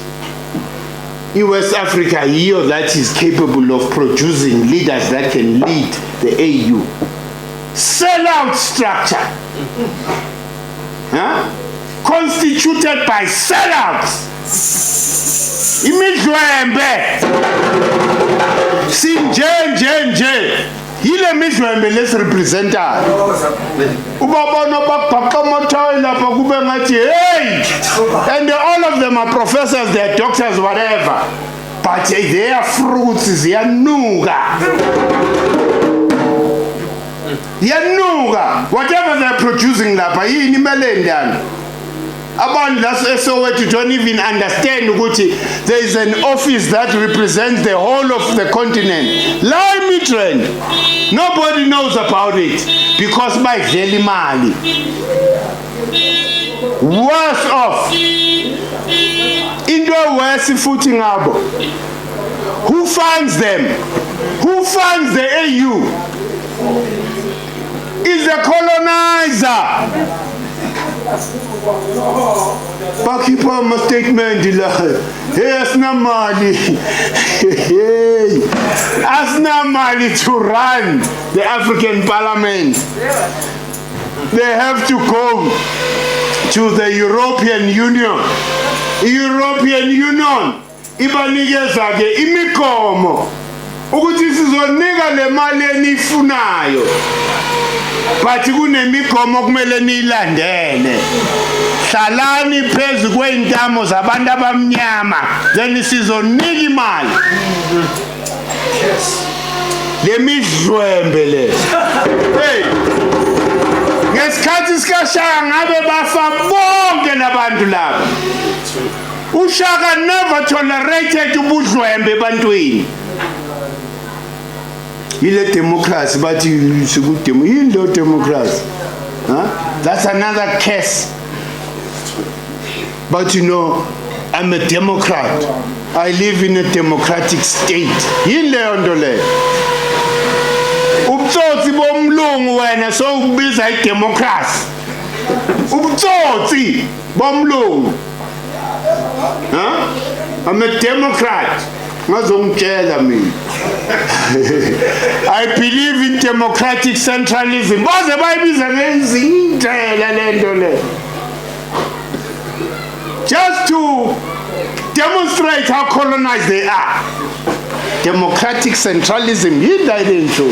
I-West Africa yiyo that is capable of producing leaders that can lead the AU. Sellout structure. Huh? Constituted by sellouts. Imidlwembe sinje yile midlwembe lesirepresentayo ubabona babhaqamathayi lapha kube ngathi hey and all of them are professors, they are doctors, whatever, but their fruits ziyanuka whatever they are producing lapha yini imele ndani. Abantu laseSoweto don't even understand ukuthi there is an office that represents the whole of the continent. La Midrand, nobody knows about it because bayidlela imali. Worse off, into worse futhi ngabo. Who funds them? Who funds the AU? Is the colonizer. Bakhipha ama statement la. Hey asinamali. Hey. Asinamali to run the African Parliament. they have to go to the European Union. European Union ibanikeza ke imigomo ukuthi sizonika le mali enifunayo, but kunemigomo kumele niyilandele. Hlalani phezu kweintamo zabantu abamnyama, then sizonika imali. Le midlwembe le. Hey, ngesikhathi sikashaya ngabe bafa bonke nabantu laba. Ushaka never tolerated ubudlwembe ebantwini. Ile democracy bathi sikudemo yilo democracy. Huh? That's another case. But you know, I'm a Democrat. I live in a democratic state. Yileyo nto leyo. Ubutsotsi bomlungu wena so ubiza idemocracy. Ubutsotsi bomlungu. Huh? I'm a Democrat. Ngazongitshela mina. I believe in democratic centralism. Baze bayibiza ngezindlela lento le. Just to demonstrate how colonized they are. Democratic centralism, you died into.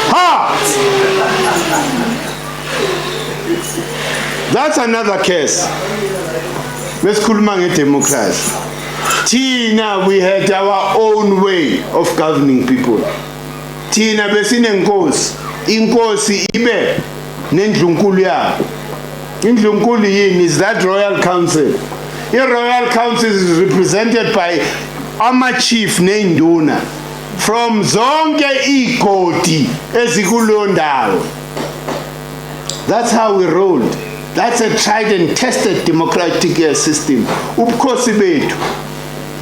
Ha! That's another case. Let's kulma democracy. Tina, we had our own way of governing people. Tina besine inkosi. Inkosi ibe nendlunkulu yabo. Indlunkulu yini is that royal council. The royal council is represented by ama-chief neinduna from zonke igodi ezikulo ndawo. That's how we rolled. That's a tried and tested democratic system. Ubukhosi bethu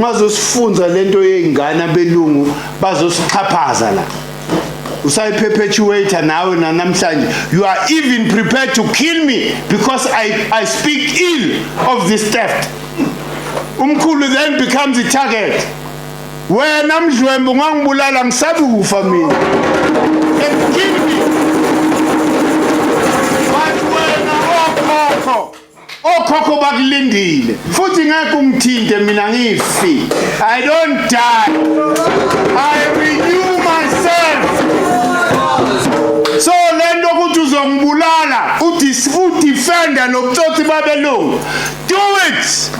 mazosifunza lento yeingane belungu bazosixhaphaza la. Usayiperpetuate nawe namhlanje. You are even prepared to kill me because I speak ill of this theft. Umkhulu then becomes the target. Wena mdlwembe ungangibulala ngisabi kufa mina. And kill me. But wena okhokho bakulindile. Futhi ngeke ungithinte mina ngifi. I don't die. I renew myself. So lento ukuthi uzongibulala udefender nobutsotsi babelungu. Do it.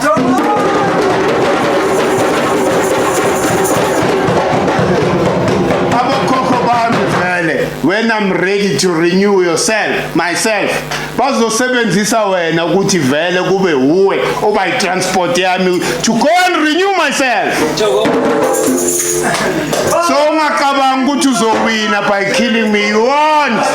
Abokhokho bami vele, when I'm ready to renew myself, bazosebenzisa wena ukuthi vele kube uwe oba transport yami to go and renew myself. So ungacabanga ukuthi uzowina by killing me. You won't.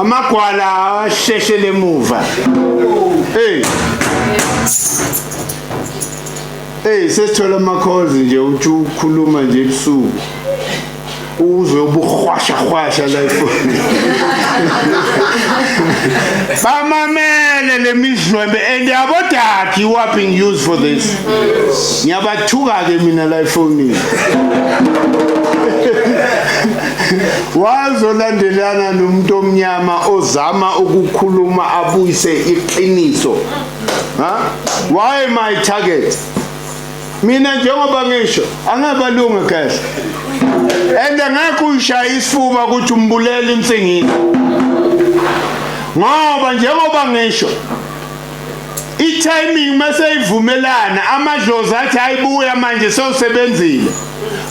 amagwala asheshele emuva. Sesithola ama-calls nje uthi ukhuluma nje ebusuku uzwe ubuhwasha la efonini. Bamamele le midlwembe and abodaki who are being used for this. Ngiyabathuka ke mina la efonini. Wazolandelana nomuntu omnyama ozama ukukhuluma abuyise iqiniso. Why my target? Mina njengoba ngisho angabalunga kahle. And angekho uyishaya isifuba ukuthi umbulele imsengini. Ngoba njengoba ngisho i-timing mase ivumelana amadlozi athi ayibuya manje sewusebenzile.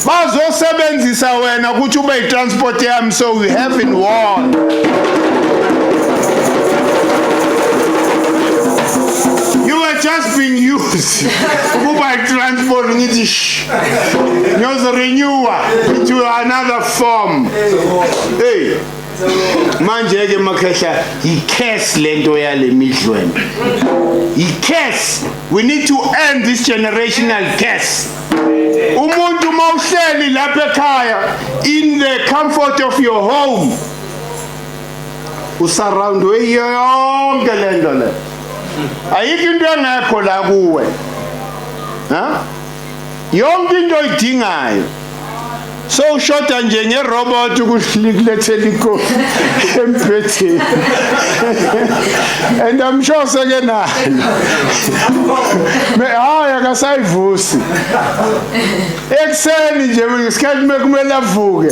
Bazosebenzisa wena ukuthi ube i-transport yami so we have in war. You were just being used. Ukuba i-transport ngithi shh. Ngiyozirenewa into another form. Manje ke makhehla i-curse lento yale midlwembe. I-curse. We need to end this generational curse. Umuntu mawuhleli lapha ekhaya in the comfort of your home. Usurroundwe yonke lento le. Ayikho into engekho la kuwe. Yonke into oyidingayo. So ushoda nje ngerobot ukuhlilethela ikofi empetheni. And I'm sure seke nayo. Hayi akasayivusi. Ekseni nje ngesikhathi mekumele avuke.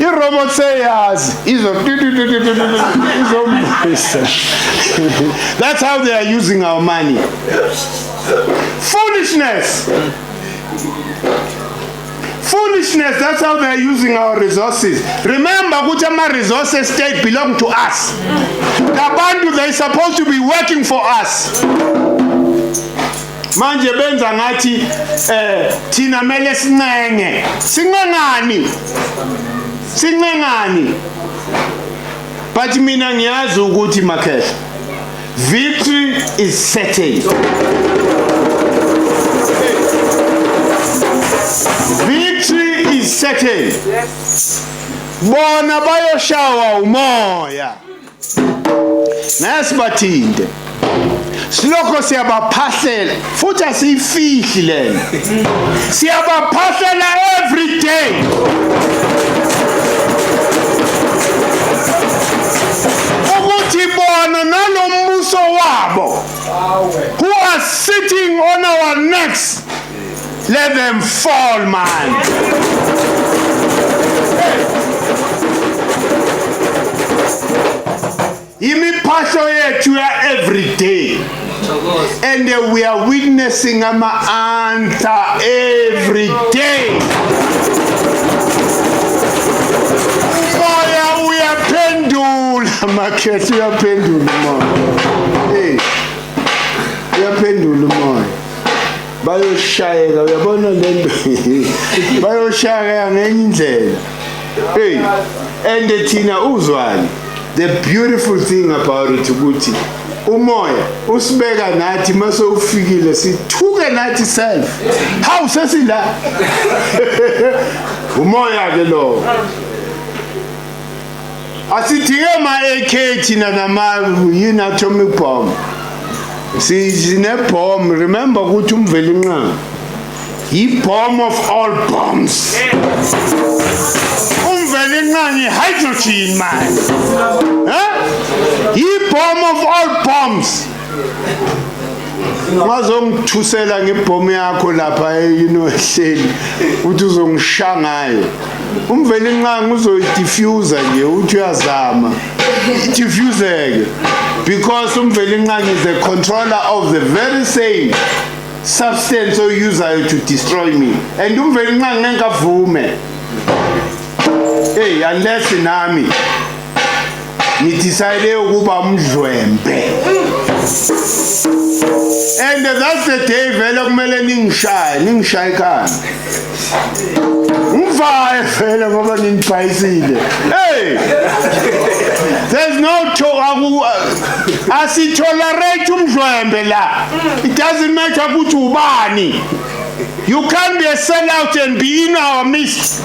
I-robot seyazi izombisa. That's how they are using our money. Foolishness. Foolishness, that's how they are using our resources. Remember, Kutama resources state belong to us. The bantu, they are supposed to be working for us. Manje benza ngathi thina mele sincenge. Sincengani. But mina ngiyazi ukuthi makhehla victory is certain. Victory is certain. Bona bayoshawa umoya. Nasibathinde. Silokho siyabaphahlela futhi asifihli lena. Siyabaphahlela every day. Ukuthi bona nalombuso wabo who are sitting on our necks, let them fall, man. Imiphahlo yethu ya every day. And we are witnessing ama-anta every day. Moya uyaphendula makhethi uyaphendula moya. Uyaphendula moya. Bayoshayeka uyabona lento. Bayoshayeka ngenye indlela. And thina uzwani. The beautiful thing about it ukuthi umoya usibeka nathi mase ufikile sithuke nathi self. How sesila? Umoya ke lo. Asithinge ma AK thina nama atomic bomb. Sine bomb, remember ukuthi umvelinqa. He bomb of all bombs. Umvelinqa hydrogen man. He bomb of all bombs. Mazongithusela ngebomb yakho lapha ehleli uthi uzongishangayo. Umvelinqa uzoyidiffuser nje uthi uyazama. Diffuseke. Because umvelinqa is the controller of the very same substance user to destroy me. And umvelinqa ngeke avume. Unless nami decide ukuba umdlwembe. And that's the day vele kumele ningishaye ekhaya. Umvaye vele ngoba ninibhayisile. The There's no asitolerate umdlwembe la. It doesn't matter ukuthi ubani. You can't be a sellout and be in our midst.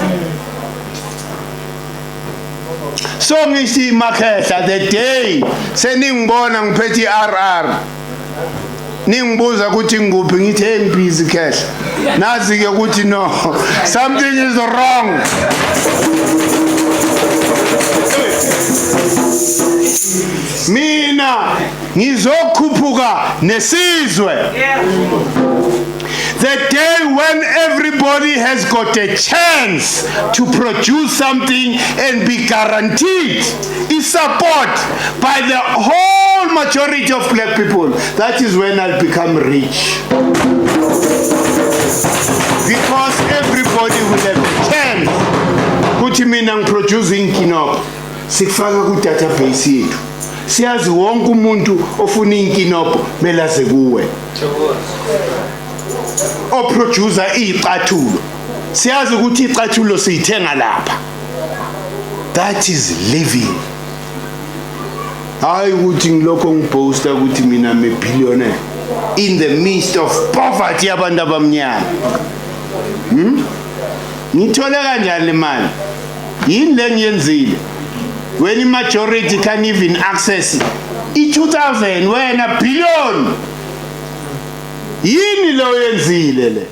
So ngithi Makhehla the day seningibona ngiphethe RR. Ningibuza ukuthi ngikuphi ngithi hey busy Khehla. Nazi ke ukuthi no, something is wrong. Mina ngizokhuphuka nesizwe. The day when everybody has got a chance to produce something and be guaranteed is support by the whole majority of black people, that is when I'll become rich. Because everybody will have a chance. Kuthi mina ngiproducing kinop. Sikufaka ku database yethu. Siyazi wonke umuntu ofuna inkinopho melaze kuwe. O producer iqathulo. Siyazi ukuthi iqathulo siyithenga lapha. That is living. Hayi ukuthi ngilokho ngiposta ukuthi mina I'm a billionaire in the midst of poverty abantu abamnyama. Ngithole kanjani le mali? Yini le ngiyenzile? When the majority can't even access i-2000 wena billion. Yini lo yenzile le?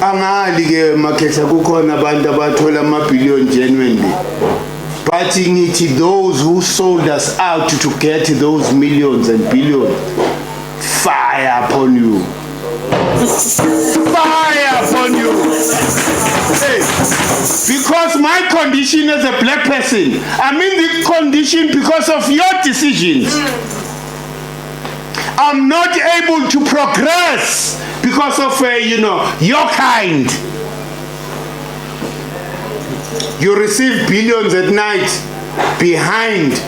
Angali ke Makhehla kukhona abantu abathola ama-billion genuinely. But ngithi those who sold us out to get those millions and billions, fire upon you. Fire upon you. Hey, because my condition as a black person, I'm in the condition because of your decisions. I'm not able to progress because of, your kind. You receive billions at night behind.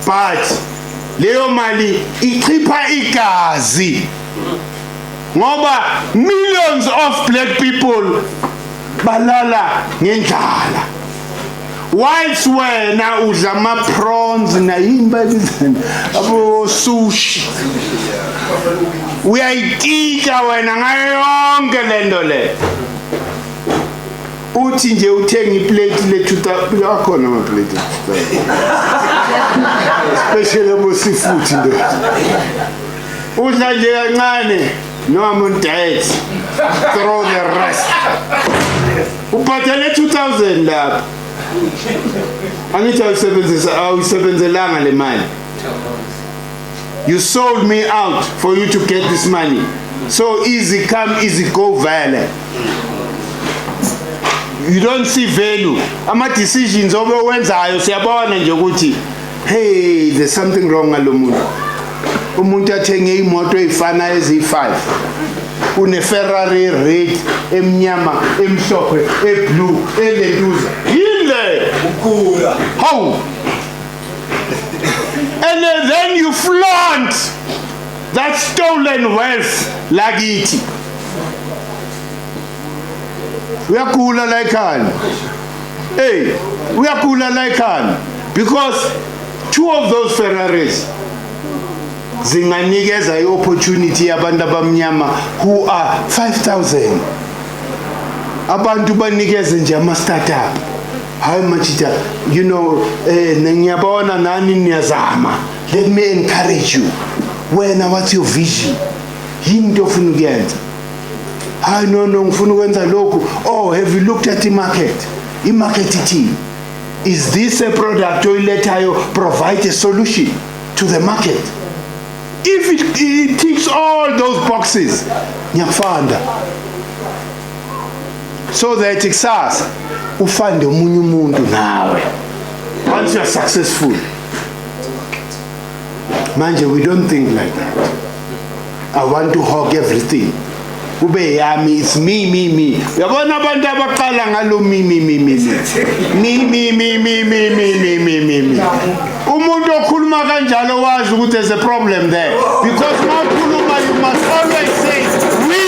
But Leo Mali, ikhipha igazi. Ngoba millions of black people balala ngendlala. Whilst wena udla ama-prawns na yini babizana abo sushi. Uyayititsha wena ngayo yonke lento le. Uthi nje uthenga iplate le-2000 akhona ama-plate especially abo seafood nto. Udla nje kancane. No, I'm on diet. Throw the rest. Ubhatele 2000 lapha. Angithi awuyisebenzelanga le mali. You sold me out for you to get this money. So easy come, easy go vele. You don't see value. Ama decisions owenzayo siyabona nje ukuthi hey, there's something wrong ngalo muntu. Umuntu athenge imoto ezifana ezi5 une Ferrari red emnyama emhlophe eblue elentuza yile ukhula how and then you flaunt that stolen wealth lakithi uyakula like an hey uyakula like an because two of those Ferraris zinganikeza i-opportunity yabantu abamnyama who are 5,000. Abantu banikeze nje ama-startup. Hayi machita, ngiyabona nani niyazama. Let me encourage you. Wena, what's your vision? Yini into ofuna ukuyenza? Hayi no ngifuna ukwenza lokhu. Oh, have you looked at the market? I-market team. Is this a product oyilethayo provide a solution to the market? If it ticks all those boxes, ngiyafanda. So that kusasa ufande omunye umuntu nawe. Once you are successful. Manje, we don't think like that. I want to hog everything. Ube yami, it's me. Uyabona abantu abaqala ngalo me. Umuntu okhuluma kanjalo wazi ukuthi there's a problem there. Because mawukhuluma you must always say we.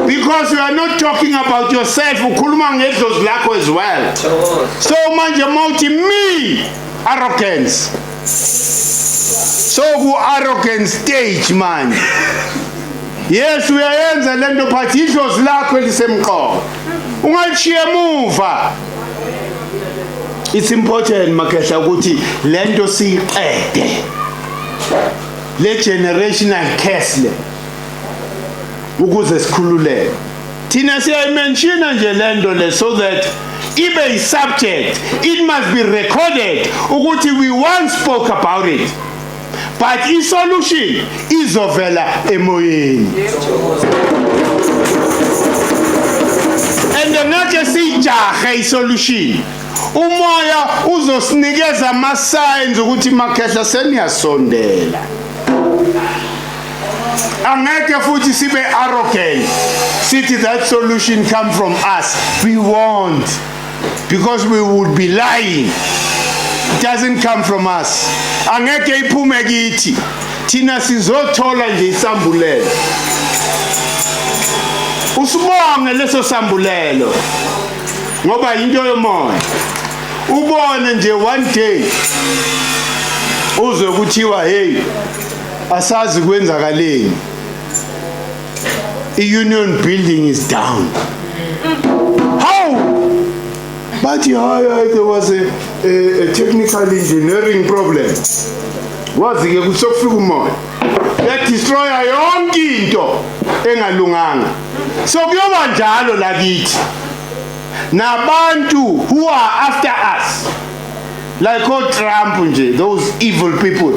Because you are not talking talking about yourself, ukhuluma ngedlozi lakho as well. So manje mawuthi me arrogance. So ku arrogance stage manje. Yes, uyayenza lento but idlozi lakho elisemqoka. Ungalishiye emuva. It's important makehla ukuthi lento siyiqede. Le generational curse le. Ukuze sikhululeke. Thina siyayimenshina nje lento le so that ibe subject, it must be recorded ukuthi we once spoke about it. But i-solution izovela emoyeni. And ngeke sijahe i-solution. Umoya uzosinikeza ama-signs ukuthi makhehla seniyasondela. Angeke futhi sibe arrogant. Sithi that solution come from us. We won't. Because we would be lying. It doesn't come from us. Angeke iphume kithi. Thina sizothola nje isambulelo. Usibonge leso sambulelo. Ngoba into yomoya. Ubone nje one day uzwe kuthiwa hey asazi kwenzakaleni. The Union building is down. How? But there was a technical engineering problem. Wazike kusokufika umoya. That destroyer yonke into engalunganga. So kuyoba njalo lakithi. Nabantu who are after us, like old Trump nje, those evil people,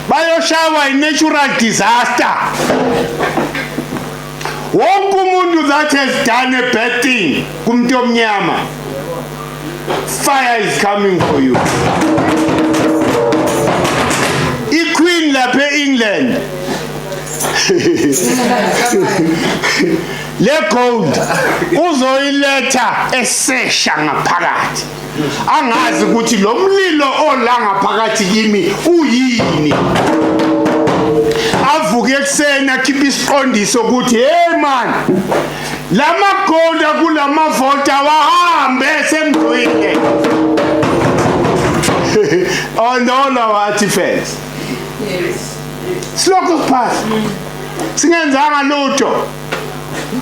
bayoshawa in natural disaster. Wonke umuntu that has done a bad thing kumuntu omnyama, fire is coming for you. I-Queen lapha e-England le gold uzoyiletha esesha ngaphakathi, angazi ukuthi lo mlilo ola ngaphakathi kimi uyini. Avuke ekuseni akhipha isiqondiso ukuthi hey man, lama gold akulama volta wahambe semgcwele on all our artifacts. Silokho kuphahla singenzanga lutho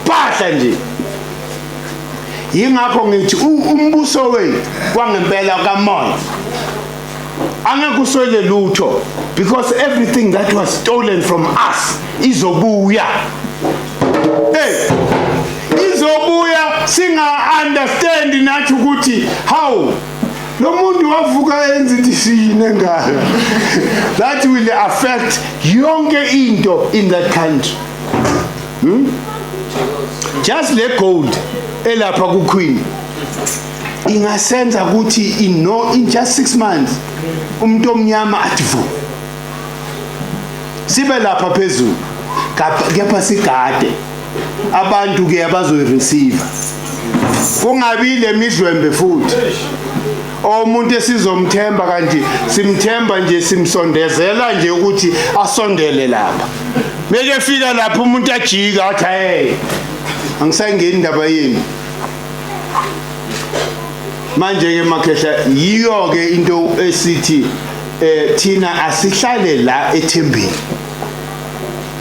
phahla nje. Yingakho ngithi umbuso wethu kwangempela kamoya angeke uswele lutho, because everything that was stolen from us izobuya. Hey, izobuya singa understand nathi ukuthi how lo muntu wavuka enza isishine ngayo. That will affect yonke into in that country. Just le gold elapha ku Queen ingasenza ukuthi in just 6 months umuntu omnyama athivu sibe lapha phezulu kepha sigade abantu ke abazoyireceive, kungabi le midlwembe futhi umuntu esizomthemba kanti simthemba nje simsondezela nje ukuthi asondele lapha. Meke fika lapha umuntu ajika athi hey angisangeni indaba yini. Manje ke makhehla yiyo ke into esithi thina asihlale la ethembeni.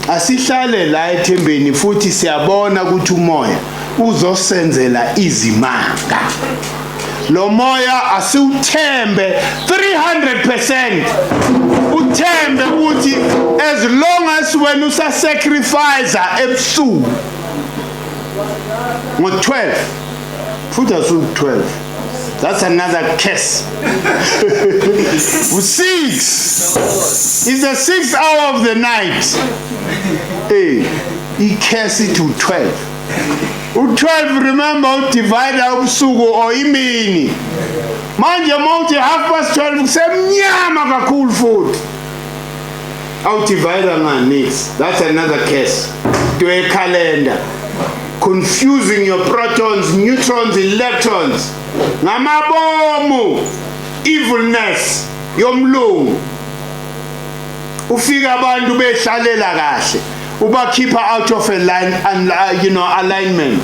Asihlale la ethembeni futhi siyabona ukuthi umoya uzosenzela izimanga. Lo moya asiuthembe 300%. Uthembe ukuthi as long as when usa sacrifice ebusuku ngo-12 futhi asu-12, that's another curse. 6 is the 6th hour of the night. Hey, he curse it to 12. U-12 remember divide ubusuku or imini. Manje mawuthi 12:30 kusemnyama kakhulu futhi. Awudivide ngani? That's another curse to a calendar. Confusing your protons, neutrons, electrons. Ngamabomu. Evilness. Yomlungu. Ufika abantu behlalela kahle. uba keep out of a line and alignment.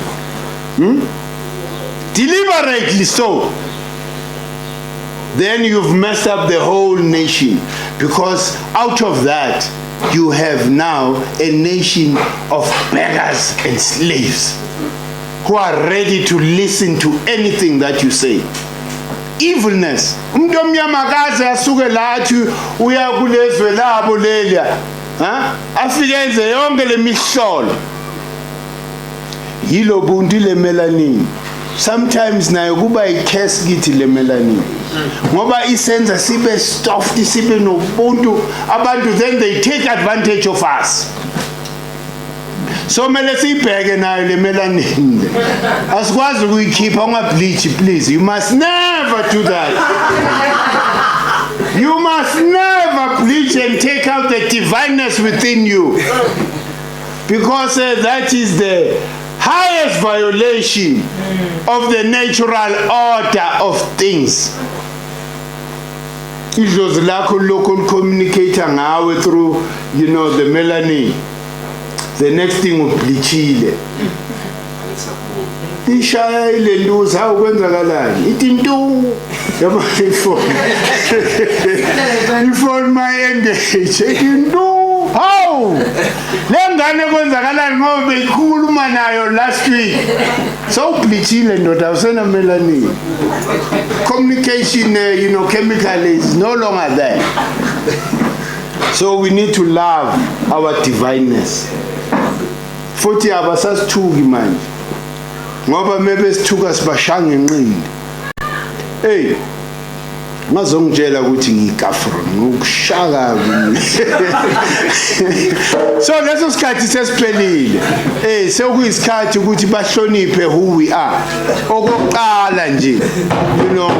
Deliberately so. Then you've messed up the whole nation, because out of that you have now a nation of beggars and slaves who are ready to listen to anything that you say. Evilness. Umuntu omnyamakazi asuke lathi uya kulezwe labo lelia, afike enze yonke le mihlolo. Yilo buntu le melanin. Sometimes nayo kuba i-curse kithi le melanin. Ngoba isenza sibe stuffed, sibe nobuntu, abantu then they take advantage of us. So mele sibheke nayo le melanin. Asikwazi ukuyikhipha ungableach, please. You must never do that. You must never bleach and take out the divineness within you. Because that is the highest violation of the natural order of things. Idlozi lakho local communicator ngawe through, the melanin. The next thing ublichile. Ishaya ile nduza ukwenzakalani. Ithi ntu. Yabo ifone my engage. Ithi ntu. How? Lengane kwenzakalani ngoba beyikhuluma nayo last week. So ublichile ndoda usena melanin. Communication, chemical is no longer there. So we need to love our divineness. Futhi abasasithuki manje. Ngoba maybe sithuka sibashanga enqindi. Hey, ngazongitshela ukuthi ngikafron ngokushaka. So leso sikhathi sesiphelile. Sekuyisikhathi ukuthi bahloniphe who we are. Okokuqala nje,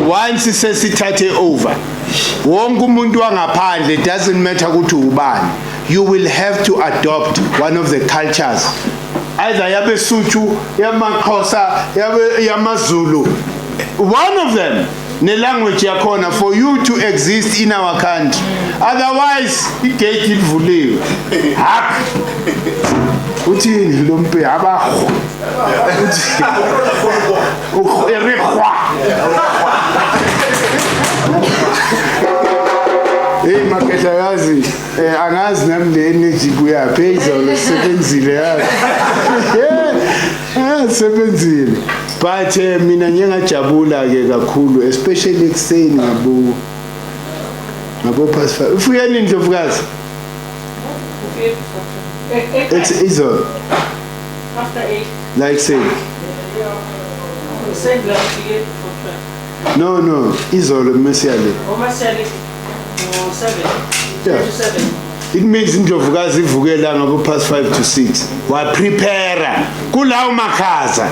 once sesithathe over, wonke umuntu wangaphandle, it doesn't matter ukuthi ubani, you will have to adopt one of the cultures, either yabeSuthu, yamaXhosa, yamaZulu, one of them, ne language yakhona, for you to exist in our country. Otherwise igate livuliwe. Hak uthini lo mpe abaho uthi erihwa. Maketakazi, angazi nami le energy kuyaphi izolo sebenzile yakho. Sebenzile. But mina ngiyajabula ke kakhulu, especially ekuseni ngabo past 5. Ufuyeni Ndlovukazi? It's izolo. After 8. Like say. No, izolo Masiale. Masiale. 7. Yeah. 7. It means Ndlovukazi ivukela ngabo past 5 to 6. Wa prepare kulawo makhaza.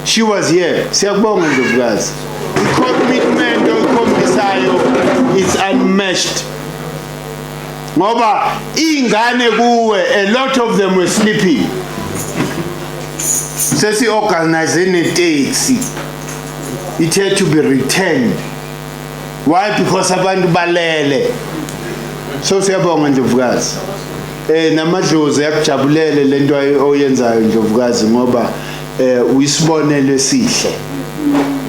She was here. Siyabonga Ndlovukazi. Commitment oyikhombisayo is unmatched. Ngoba ingane kuwe, a lot of them were sleeping. Sesi organize a taxi. It had to be returned. Why? Because abantu balele. So siyabonga Ndlovukazi. Namadlozi yakujabulele lento oyenzayo Ndlovukazi ngoba uyisibonelo esihle.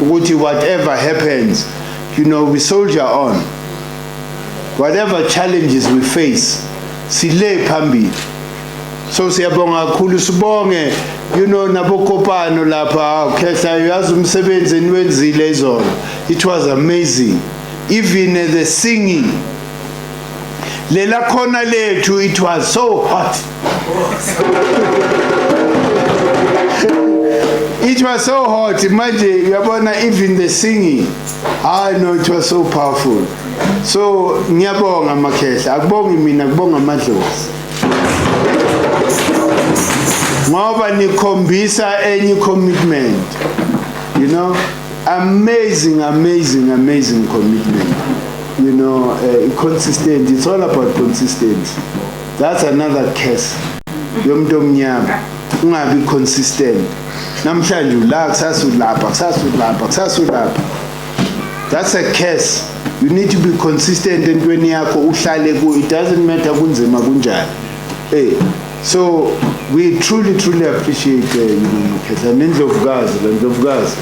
Ukuthi whatever happens, we soldier on. Whatever challenges we face, sile phambili. So siyabonga kakhulu, sibonge nabokopano lapha khehla yazi umsebenzi eniwenzile izolo. It was amazing. Even the singing, lela khona lethu, it was so hot. It was so hot. Imagine, uyabona, even the singing. I know it was so powerful. So ngiyabonga Makhehla, akubongi mina, akubonga amadlozi. Ngoba nikhombisa any commitment. Amazing commitment. Consistent. It's all about consistency. That's another case. Yomuntu omnyama, ungabi consistent. Namhlanje ula kusasulapha. That's a case. You need to be consistent entweni yakho uhlale ku. It doesn't matter kunzima kunjani. So we truly appreciate Makhetha Ndlovukazi. Ndlovukazi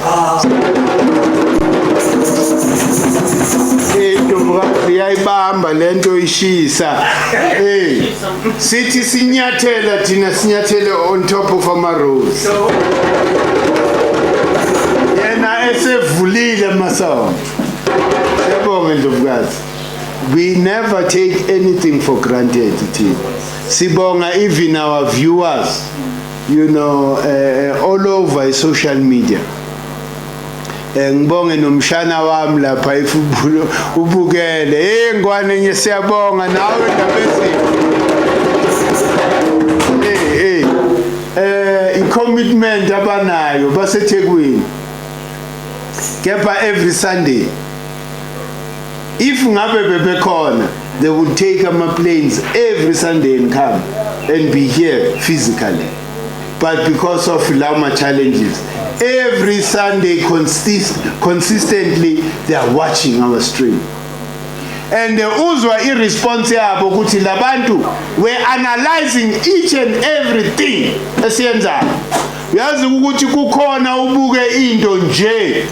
yayibamba lento ishisa. Sithi sinyathele on top of our roads. Yena esevulile masango. Siyabonga Ndlovukazi. We never take anything for granted. Sibonga even our viewers, all over social media. Ngibonge nomshana wami lapha ifubulo ubukele. Ngwane nye siyabonga nawe ndabezi. I-commitment abanayo baseThekwini. Kepha every Sunday. If ngabe bebekhona, they would take planes every Sunday and come and be here physically. But because of Lama challenges, every Sunday consistently they are watching our stream. And uzwa irresponse yabo ukuthi labantu we're analyzing each and everything esiyenzayo. Uyazi ukuthi kukhona ubuke into nje.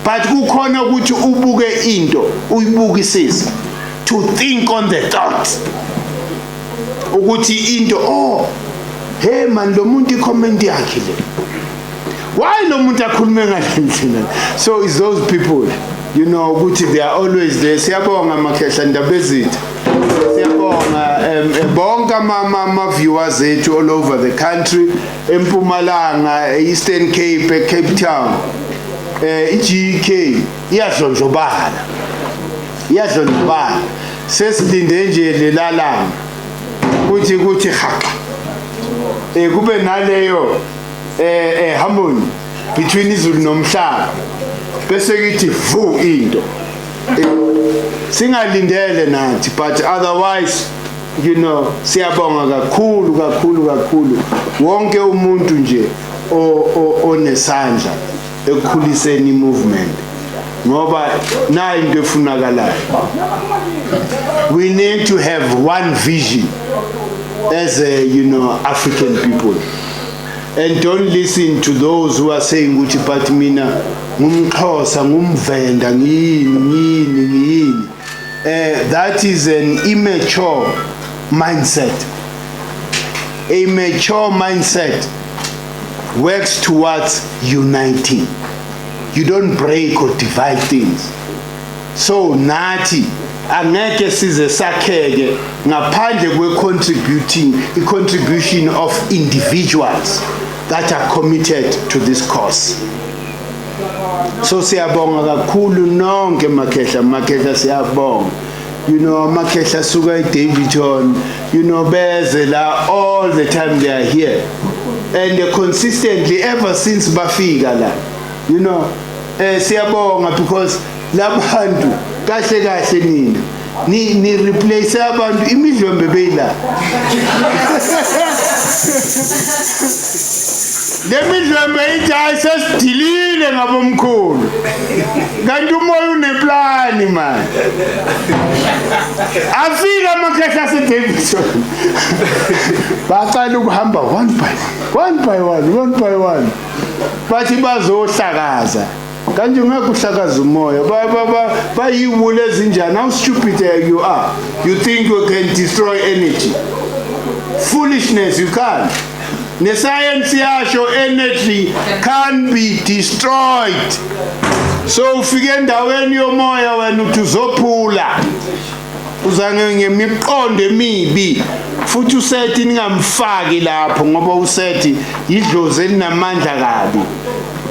But kukhona ukuthi ubuke into uyibukisise to think on the thought ukuthi into hey man lo muntu icomment yakhe le why lo muntu akhulume ngale. So it's those people ukuthi they are always there. Siyabonga Makhehla Ndabezitha, siyabonga bonke ama viewers ethu all over the country, eMpumalanga, Eastern Cape, Cape Town. GK iyadlondlobala sesilinde nje lelalanga kuthi haqa kube naleyo harmony between izulu nomhlaba bese kithi vu into singalindele nathi, but otherwise siyabonga kakhulu wonke umuntu nje onesandla ekukhuliseni movement ngoba na into efunakalayo. We need to have one vision as African people, and don't listen to those who are saying ukuthi but mina ngumXhosa ngumvenda ngini. That is an immature mindset. A mature mindset works towards uniting. You don't break or divide things. So nathi angeke size sakheke ngaphandle contribution of individuals that are committed to this cause. So siyabonga kakhulu nonke Makhehla siyabonga. Makhehla suka eDaveyton, beze la all the time they are here. And consistently ever since bafika la siyabonga because labantu kahle ni replace abantu imidlombe beyila lemidlombe ithi sesidilile ngabomkhulu kanti umoya uneplani man afika Makhehla seDaveyton baqala ukuhamba one by one bathi bazohlakaza kanje ungeke uhlakaza umoya bayiwule ezinjani. How stupid you are. You think you can destroy energy? Foolishness. You can't. The science yasho energy can be destroyed. So ufike endaweni yomoya wena uthi uzophula uzange ngemiqondo emibi futhi usethi ningamfaki lapho ngoba usethi idlozi elinamandla kabi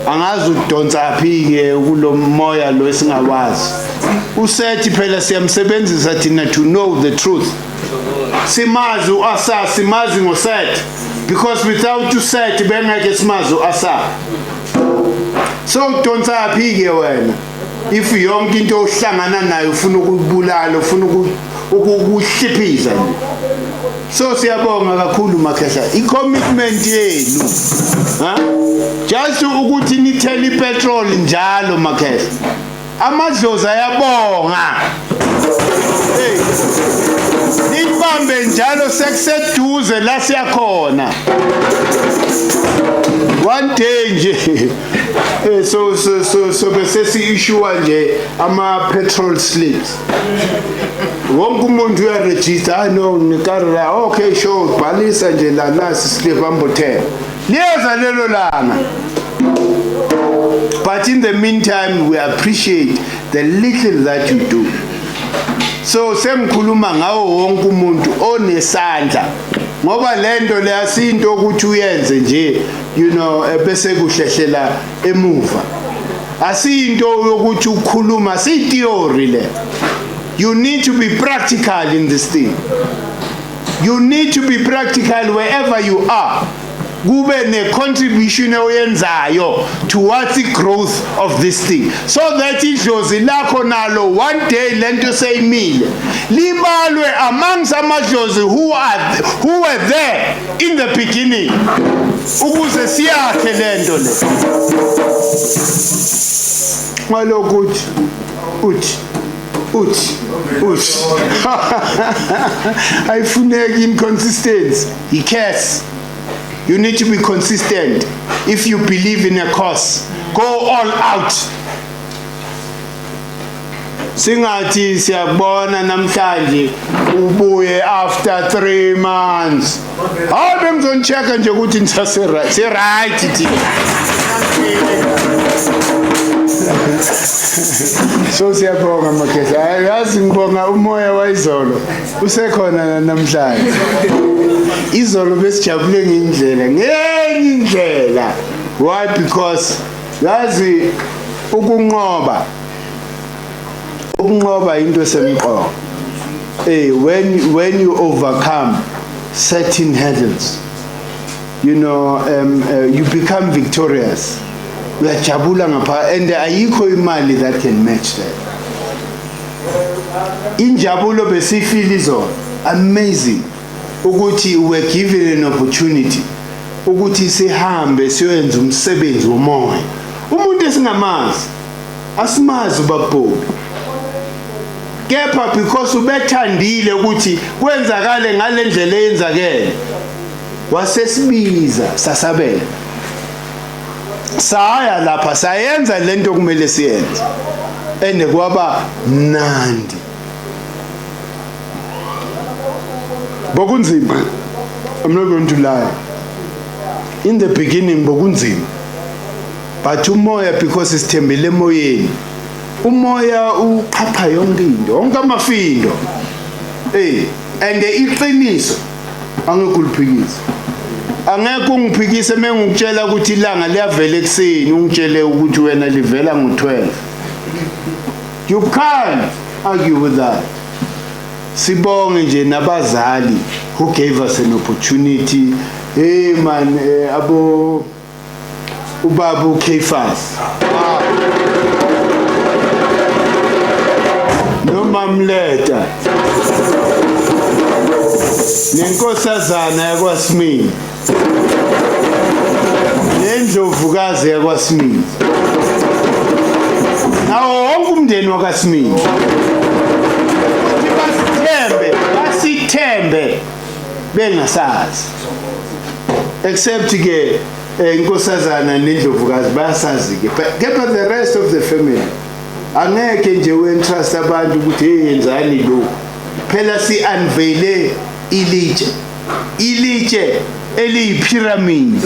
angazi udonsa phi ke kulo moya lo esingawazi. Usethi phela siyamsebenzisa thina to know the truth. Simazi uAsa, simazi ngosethi, because without usethi bengeke simazi uAsa. So udonsa phi ke wena if yonke into ohlangana nayo ufuna ukubulala ufuna ukuhliphiza. So siyabonga kakhulu Makhehla i-commitment yenu just ukuthi nithele ipetrol njalo Makhehla. Amadlozi ayabonga sibambe njalo sekuseduze la siyakhona. One day nje so bese si-issue nje ama-petrol slips. Wonke umuntu uyaregister, I know ngikari la, okay sure, bhalisa nje la nasi slip ambothe. Liyeza lelo langa. But in the meantime, we appreciate the little that you do. So sengikhuluma ngawo wonke umuntu onesandla. Ngoba lento le asinto ukuthi uyenze nje, you know, bese kuhlehlela emuva. Asinto yokuthi ukhuluma, si theory le. You need to be practical in this thing. You need to be practical wherever you are. Kube ne contribution oyenzayo towards the growth of this thing, so that idlozi lakho nalo one day lento seyimile libalwe amongst amadlozi who were there in the beginning, ukuze siyakhe lento le. Malokuthi uthi ayifuneki inconsistency. He cares. You need to be consistent. If you believe in a cause, go all out. Singathi siyabona namhlanje ubuye after 3 months. Hayi bengizonichecka nje ukuthi ngisase right thina. So siyabonga makhethi. Yazi ngibonga umoya wayizolo usekhona namhlanje. Izolo besijabule ngenye indlela. Why? Because yazi ukunqoba into semqoka. When you overcome certain hurdles, you know, you become victorious. Uyajabula ngapha, and ayikho imali that can match that. Injabulo besifeel izolo, amazing. Ukuthi we given an opportunity ukuthi sihambe siyoyenza umsebenzi womoya. Umuntu esingamazi asimazi ubabholi, kepha because ubethandile ukuthi kwenzakale ngale ndlela eyenzakele, wasesibiza sasabela, saya lapha sayenza lento kumele siyenze, ende kwaba mnandi. Bokunzima, I'm not going to lie. In the beginning bokunzima, but umoya, because isithembele emoyeni, umoya uqhapha yonke into, onke amafindo. And iqiniso angeke uliphikise. Angeke ungiphikise mengikutshela ukuthi ilanga liyavela ekseni ungitshele ukuthi wena livela ngo12. You can't argue with that. Sibonge nje nabazali who gave us an opportunity. Hey man, ubabu Kefas. No mamleta. Nenkosazana yakwaSmith. Nendlovukazi yakwaSmith. Nawo wonke umndeni wakwaSmith. Basithembe bengasazi. Except ke inkosazana nendlovukazi bayasazi ke. Kepha the rest of the family angeke nje wentrust abantu ukuthi yenzani lo. Phela si unveil ilitshe eliyi-pyramid.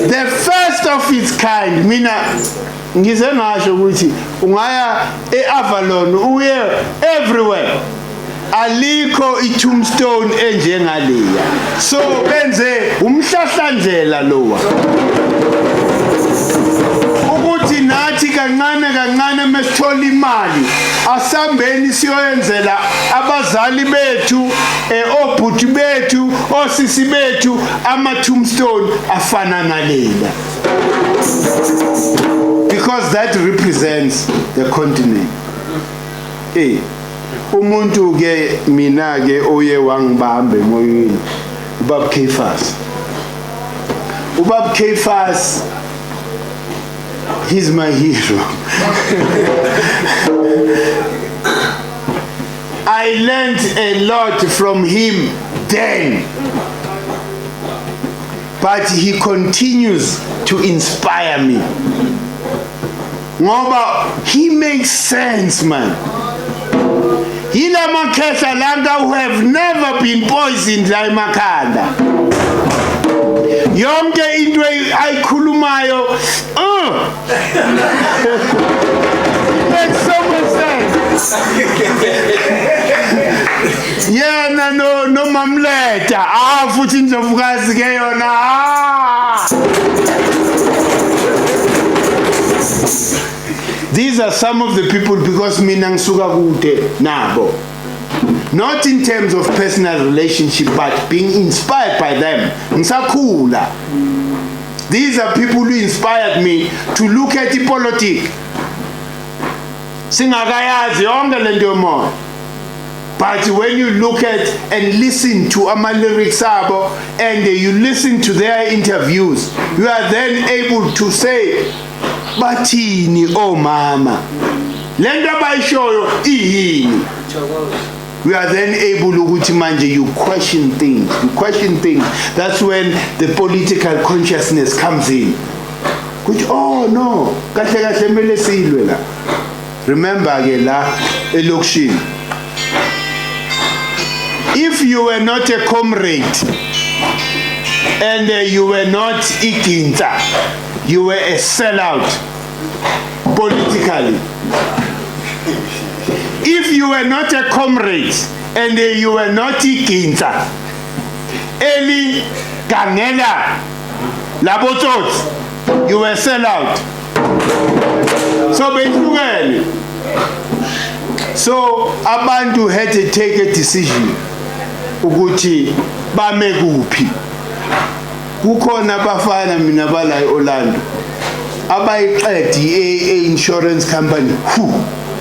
The first of its kind. Mina ngize ngasho ukuthi ungaya eAvalon uye everywhere, alikho i-tombstone enjengaleya. So benze umhlahlandlela lowa ukuthi nathi kancane mesithola imali asambeni siyoyenzela abazali bethu, obhuti bethu, osisi bethu ama-tombstone afana nalela, because that represents the continent. Umuntu ke mina ke oye wangibambe emoyeni ubab Kefas. He's my hero. I learned a lot from him then. But he continues to inspire me. Ngoba he makes sense, man. Yila makhehla langa who have never been poisoned la emakhanda. Yonke into ayikhulumayo makes so much sense. Yena no mamleta futhi indlovukazi ke yona These are some of the people, because mina ngisuka kude nabo. Not in terms of personal relationship, but being inspired by them. Ngisakhula. These are people who inspired me to look at the politics. Singakayazi yonke lento yomoya. But when you look at and listen to ama lyrics abo and you listen to their interviews, you are then able to say, bathini oh mama, lento abayishoyo iyini. We are then able ukuthi manje you question things. That's when the political consciousness comes in. Which, oh no, kahle kahle mele silwe la. Remember ke la elokishini, if you were not a comrade and you were not iginta, you were a sellout politically. If you were not a comrade and you were not iginta, Eli Gangela Labotot, you were sellout. So basically, so abantu had to take a decision ukuthi bame kuphi. Kukhona bafana mina bala eOrlando abayiqeda i insurance company.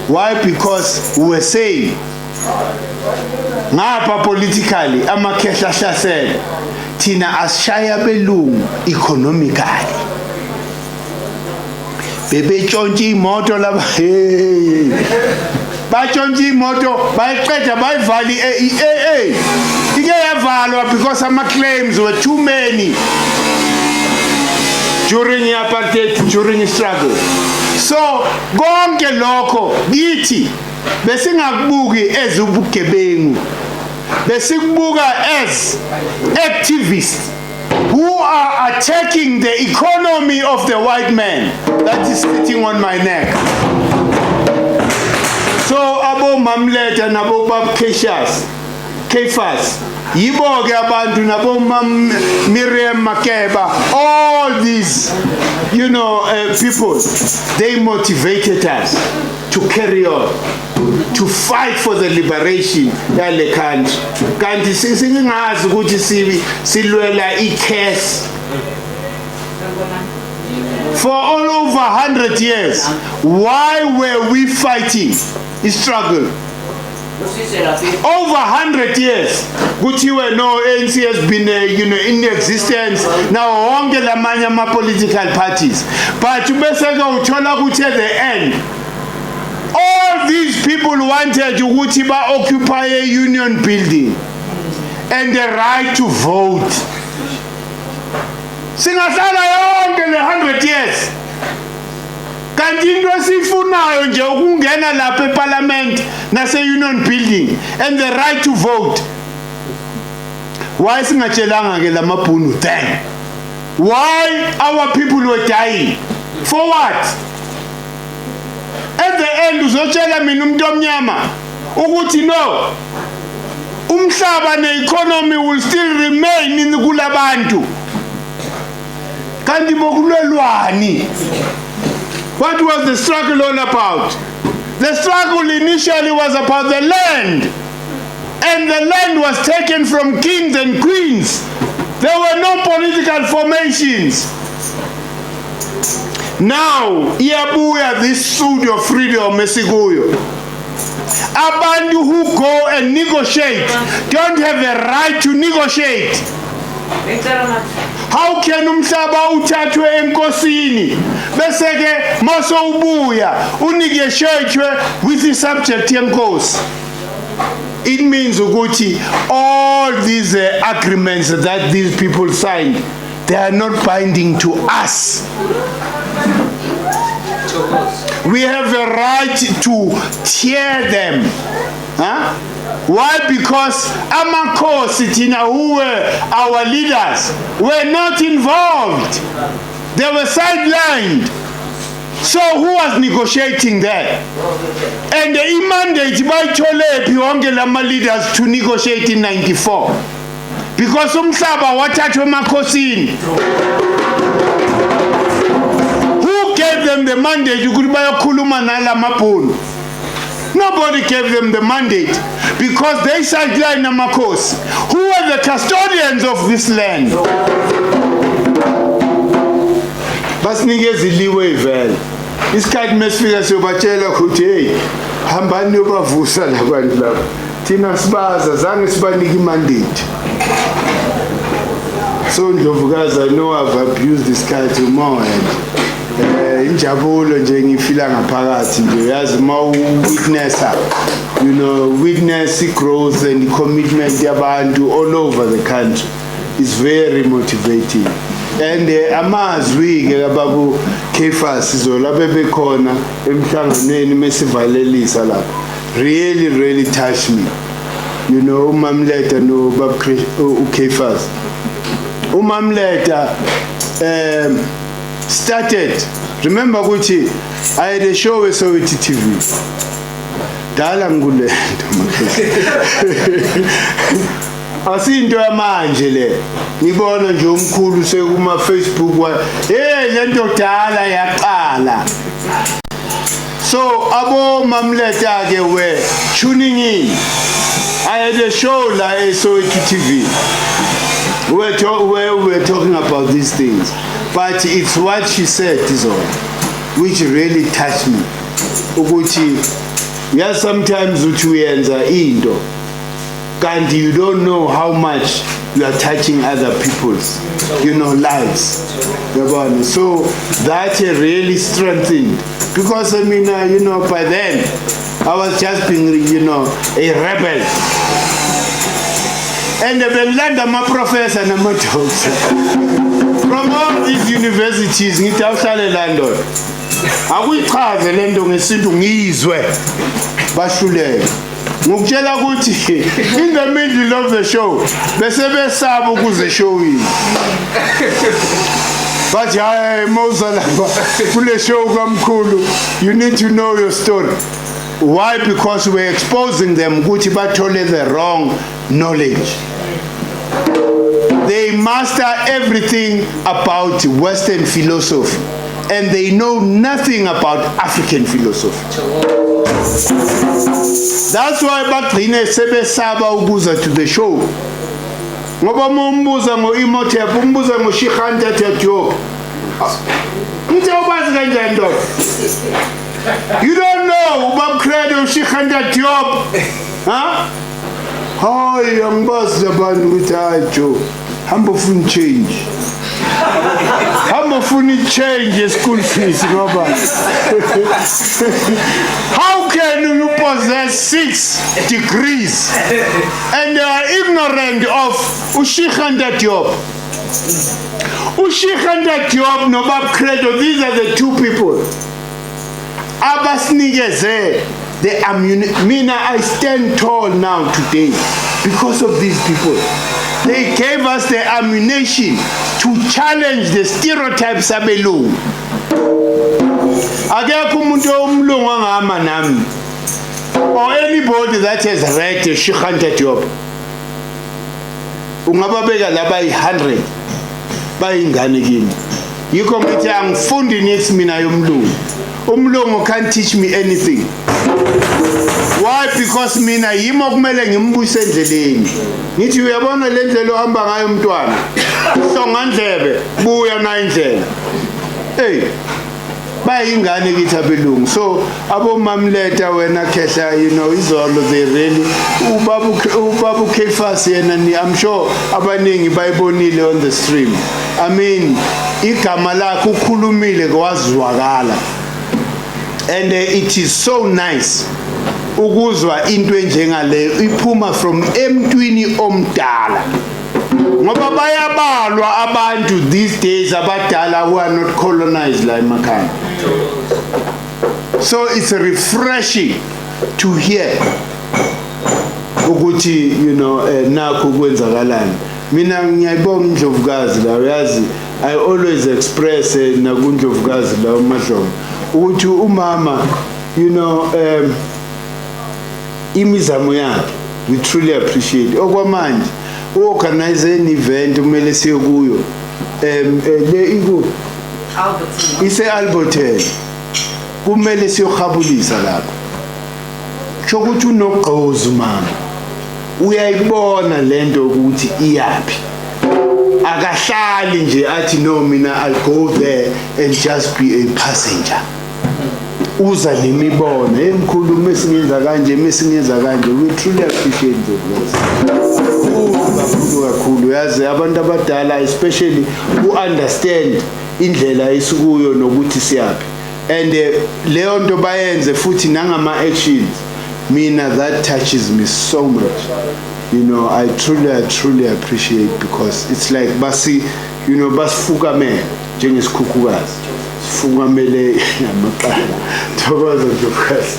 Why? Because we were saying ngapha politically amakhehla hlasela thina asishaya belungu economically. Bebe tshontshe imoto laba batshontshe imoto bayiqeda bayivali ike yavalwa because ama claims were too many during apartheid, during struggle. So konke lokho kithi besingakubuki ezubugebengu, besikubuka as activists who are attacking the economy of the white man that is sitting on my neck. So abo mamleta nabo bab Kefas yibo ke abantu nabo Miriam Makeba, all these people, they motivated us to carry on, to fight for the liberation yale country. Kanti singazi ukuthi silwela iCAS for all over 100 years. Why were we fighting the struggle? Over 100 years. Kuthiwe no, ANC has been in existence now wonke lamanye ama political parties. But ubeseka uthola ukuthi at the end all these people wanted ukuthi ba occupy a union building and the right to vote. Singahlala yonke le 100 years. Kanti into esifunayo nje ukungena lapha eParliament nase union building and the right to vote. Why singatshelanga ke lamabhunu then? Why our people were dying? For what? At the end uzotshela mina umuntu omnyama ukuthi no, umhlaba ne-economy will still remain in kulabantu. Kanti bokulelwani? What was the struggle all about? The struggle initially was about the land. And the land was taken from kings and queens. There were no political formations. Now, iyabuya this pseudo freedom esikuyo. Abantu who go and negotiate don't have a right to negotiate. How can umhlaba uthathwe enkosini bese ke maso ubuya unegotiate with the subject yenkosi? it means ukuthi all these agreements that these people signed, they are not binding to us. We have a right to tear them. Huh? Why? Because amakhosi thina, who were our leaders, were not involved. They were sidelined. So who was negotiating that? And the mandate by Cholepi wonke lama leaders to negotiate in 94. Because umhlaba wathathwa emakhosini. Who gave them the mandate ukuthi bayokhuluma nalamabhunu? Nobody gave them the mandate because they sidelined amakhosi. Who were the custodians of this land? Basinikeza iliwe ivele. Isikhathi mesifika siyobatshela ukuthi hey, hambani niyobavusa labantu labo. Thina sibaza zange sibanike imandate. So Ndlovukazi, I know I've abused this guy too much. Injabulo nje ngifila ngaphakathi nje yazi ma witnessa, you know, witness growth and commitment yabantu all over the country is very motivating. And amazwi ke kababu Caiphas izola bebekhona emhlanganweni mesivalelisa lapha really touched me. You know, uMamleta no Bab Caiphas. uMamleta started, remember ukuthi I had a show with Soweto TV. Dala ngule asinto yamanje le. Ngibona nje umkhulu sekuma Facebook wa lento dala yaqala. So abo Mamleta ke were tuning in. I had a show like Soweto TV. Where we were talking about these things. But it's what she said is all, which really touched me. Ukuthi, yes, sometimes uyenza into, and you don't know how much you are touching other people's, lives. So that really strengthened. Because I mean, by then, I was just being, a rebel. And the Belanda, my professor and my doctor. From all these universities, ngitawuhlala London. Akuyichaze lento ngesintu ngizwe. Bashuleke. Ngukutshela ukuthi in the middle of the show, bese besaba ukuze show ini. But hayi mawuzala kule show kamkhulu, you need to know your story. Why? Because we're exposing them ukuthi bathole the wrong knowledge. They master everything about Western philosophy and they know nothing about African philosophy. That's why bagcine sebesaba ukuza to the show. Ngoba umbuza ngoImhotep, umbuza ngoShikhandata Diop. Ngitawubazi kanjani ndoda? You don't know Ubab Credo Shikhandata Diop. Huh? Hayi angibazi abantu ukuthi hayi Joe, hamba ufuna change. Hamba ufuna change school fees ngoba. How can you possess 6 degrees and you are ignorant of Shikhandata Diop? Shikhandata Diop no Ubab Credo, these are the two people. Abasinikeze the Mina, I stand tall now today because of these people. They gave us the ammunition to challenge the stereotypes abelungu. Akekho umuntu omlungu angahamba nami or anybody that has read Shikhandata Diop. Ungababeka laba 100 bayingane kimi. Yikho ngithi angifundi next mina yomlungu. Umlungu can't teach me anything. Why? Because mina yimo kumele ngimbuyise endleleni. Ngithi uyabona le ndlela ohamba ngayo umntwana. Songa ndlebe buya na indlela. Hey. Bayingane kithi abelungu. So abo Mamleta wena Khehla, izolo they really ubabu Caiphas yena I'm sure abaningi bayibonile on the stream. I mean, igama lakhe ukhulumile kwazwakala. And it is so nice ukuzwa into enjengaleyo iphuma from emntwini omdala ngoba bayabalwa abantu these days abadala who are not colonized la emakhaya. So it's refreshing to hear ukuthi nakho kwenzakalani. Mina ngiyayibonga Ndlovukazi la uyazi I always express nakuNdlovukazi la uMadlomo ukuthi umama imizamo yakhe we truly appreciate. Okwamanje organize an event kumele siye kuyo le iku ise Alberton kumele siyohabulisa lapho shokuthi unogqozi mama uyayibona lento ukuthi iyapi akahlali nje athi no mina I'll go there and just be a passenger uza nemibono emkhulu mesingenza kanje we truly appreciate kakhulu yazi abantu abadala especially who understand indlela esikuyo nokuthi siyapi and leyo nto bayenze futhi nangama actions mina that touches me so much. I truly appreciate because it's like basi basifukamela njengesikhukhukazi sifukamele amaqala thokoza Ndlovukazi.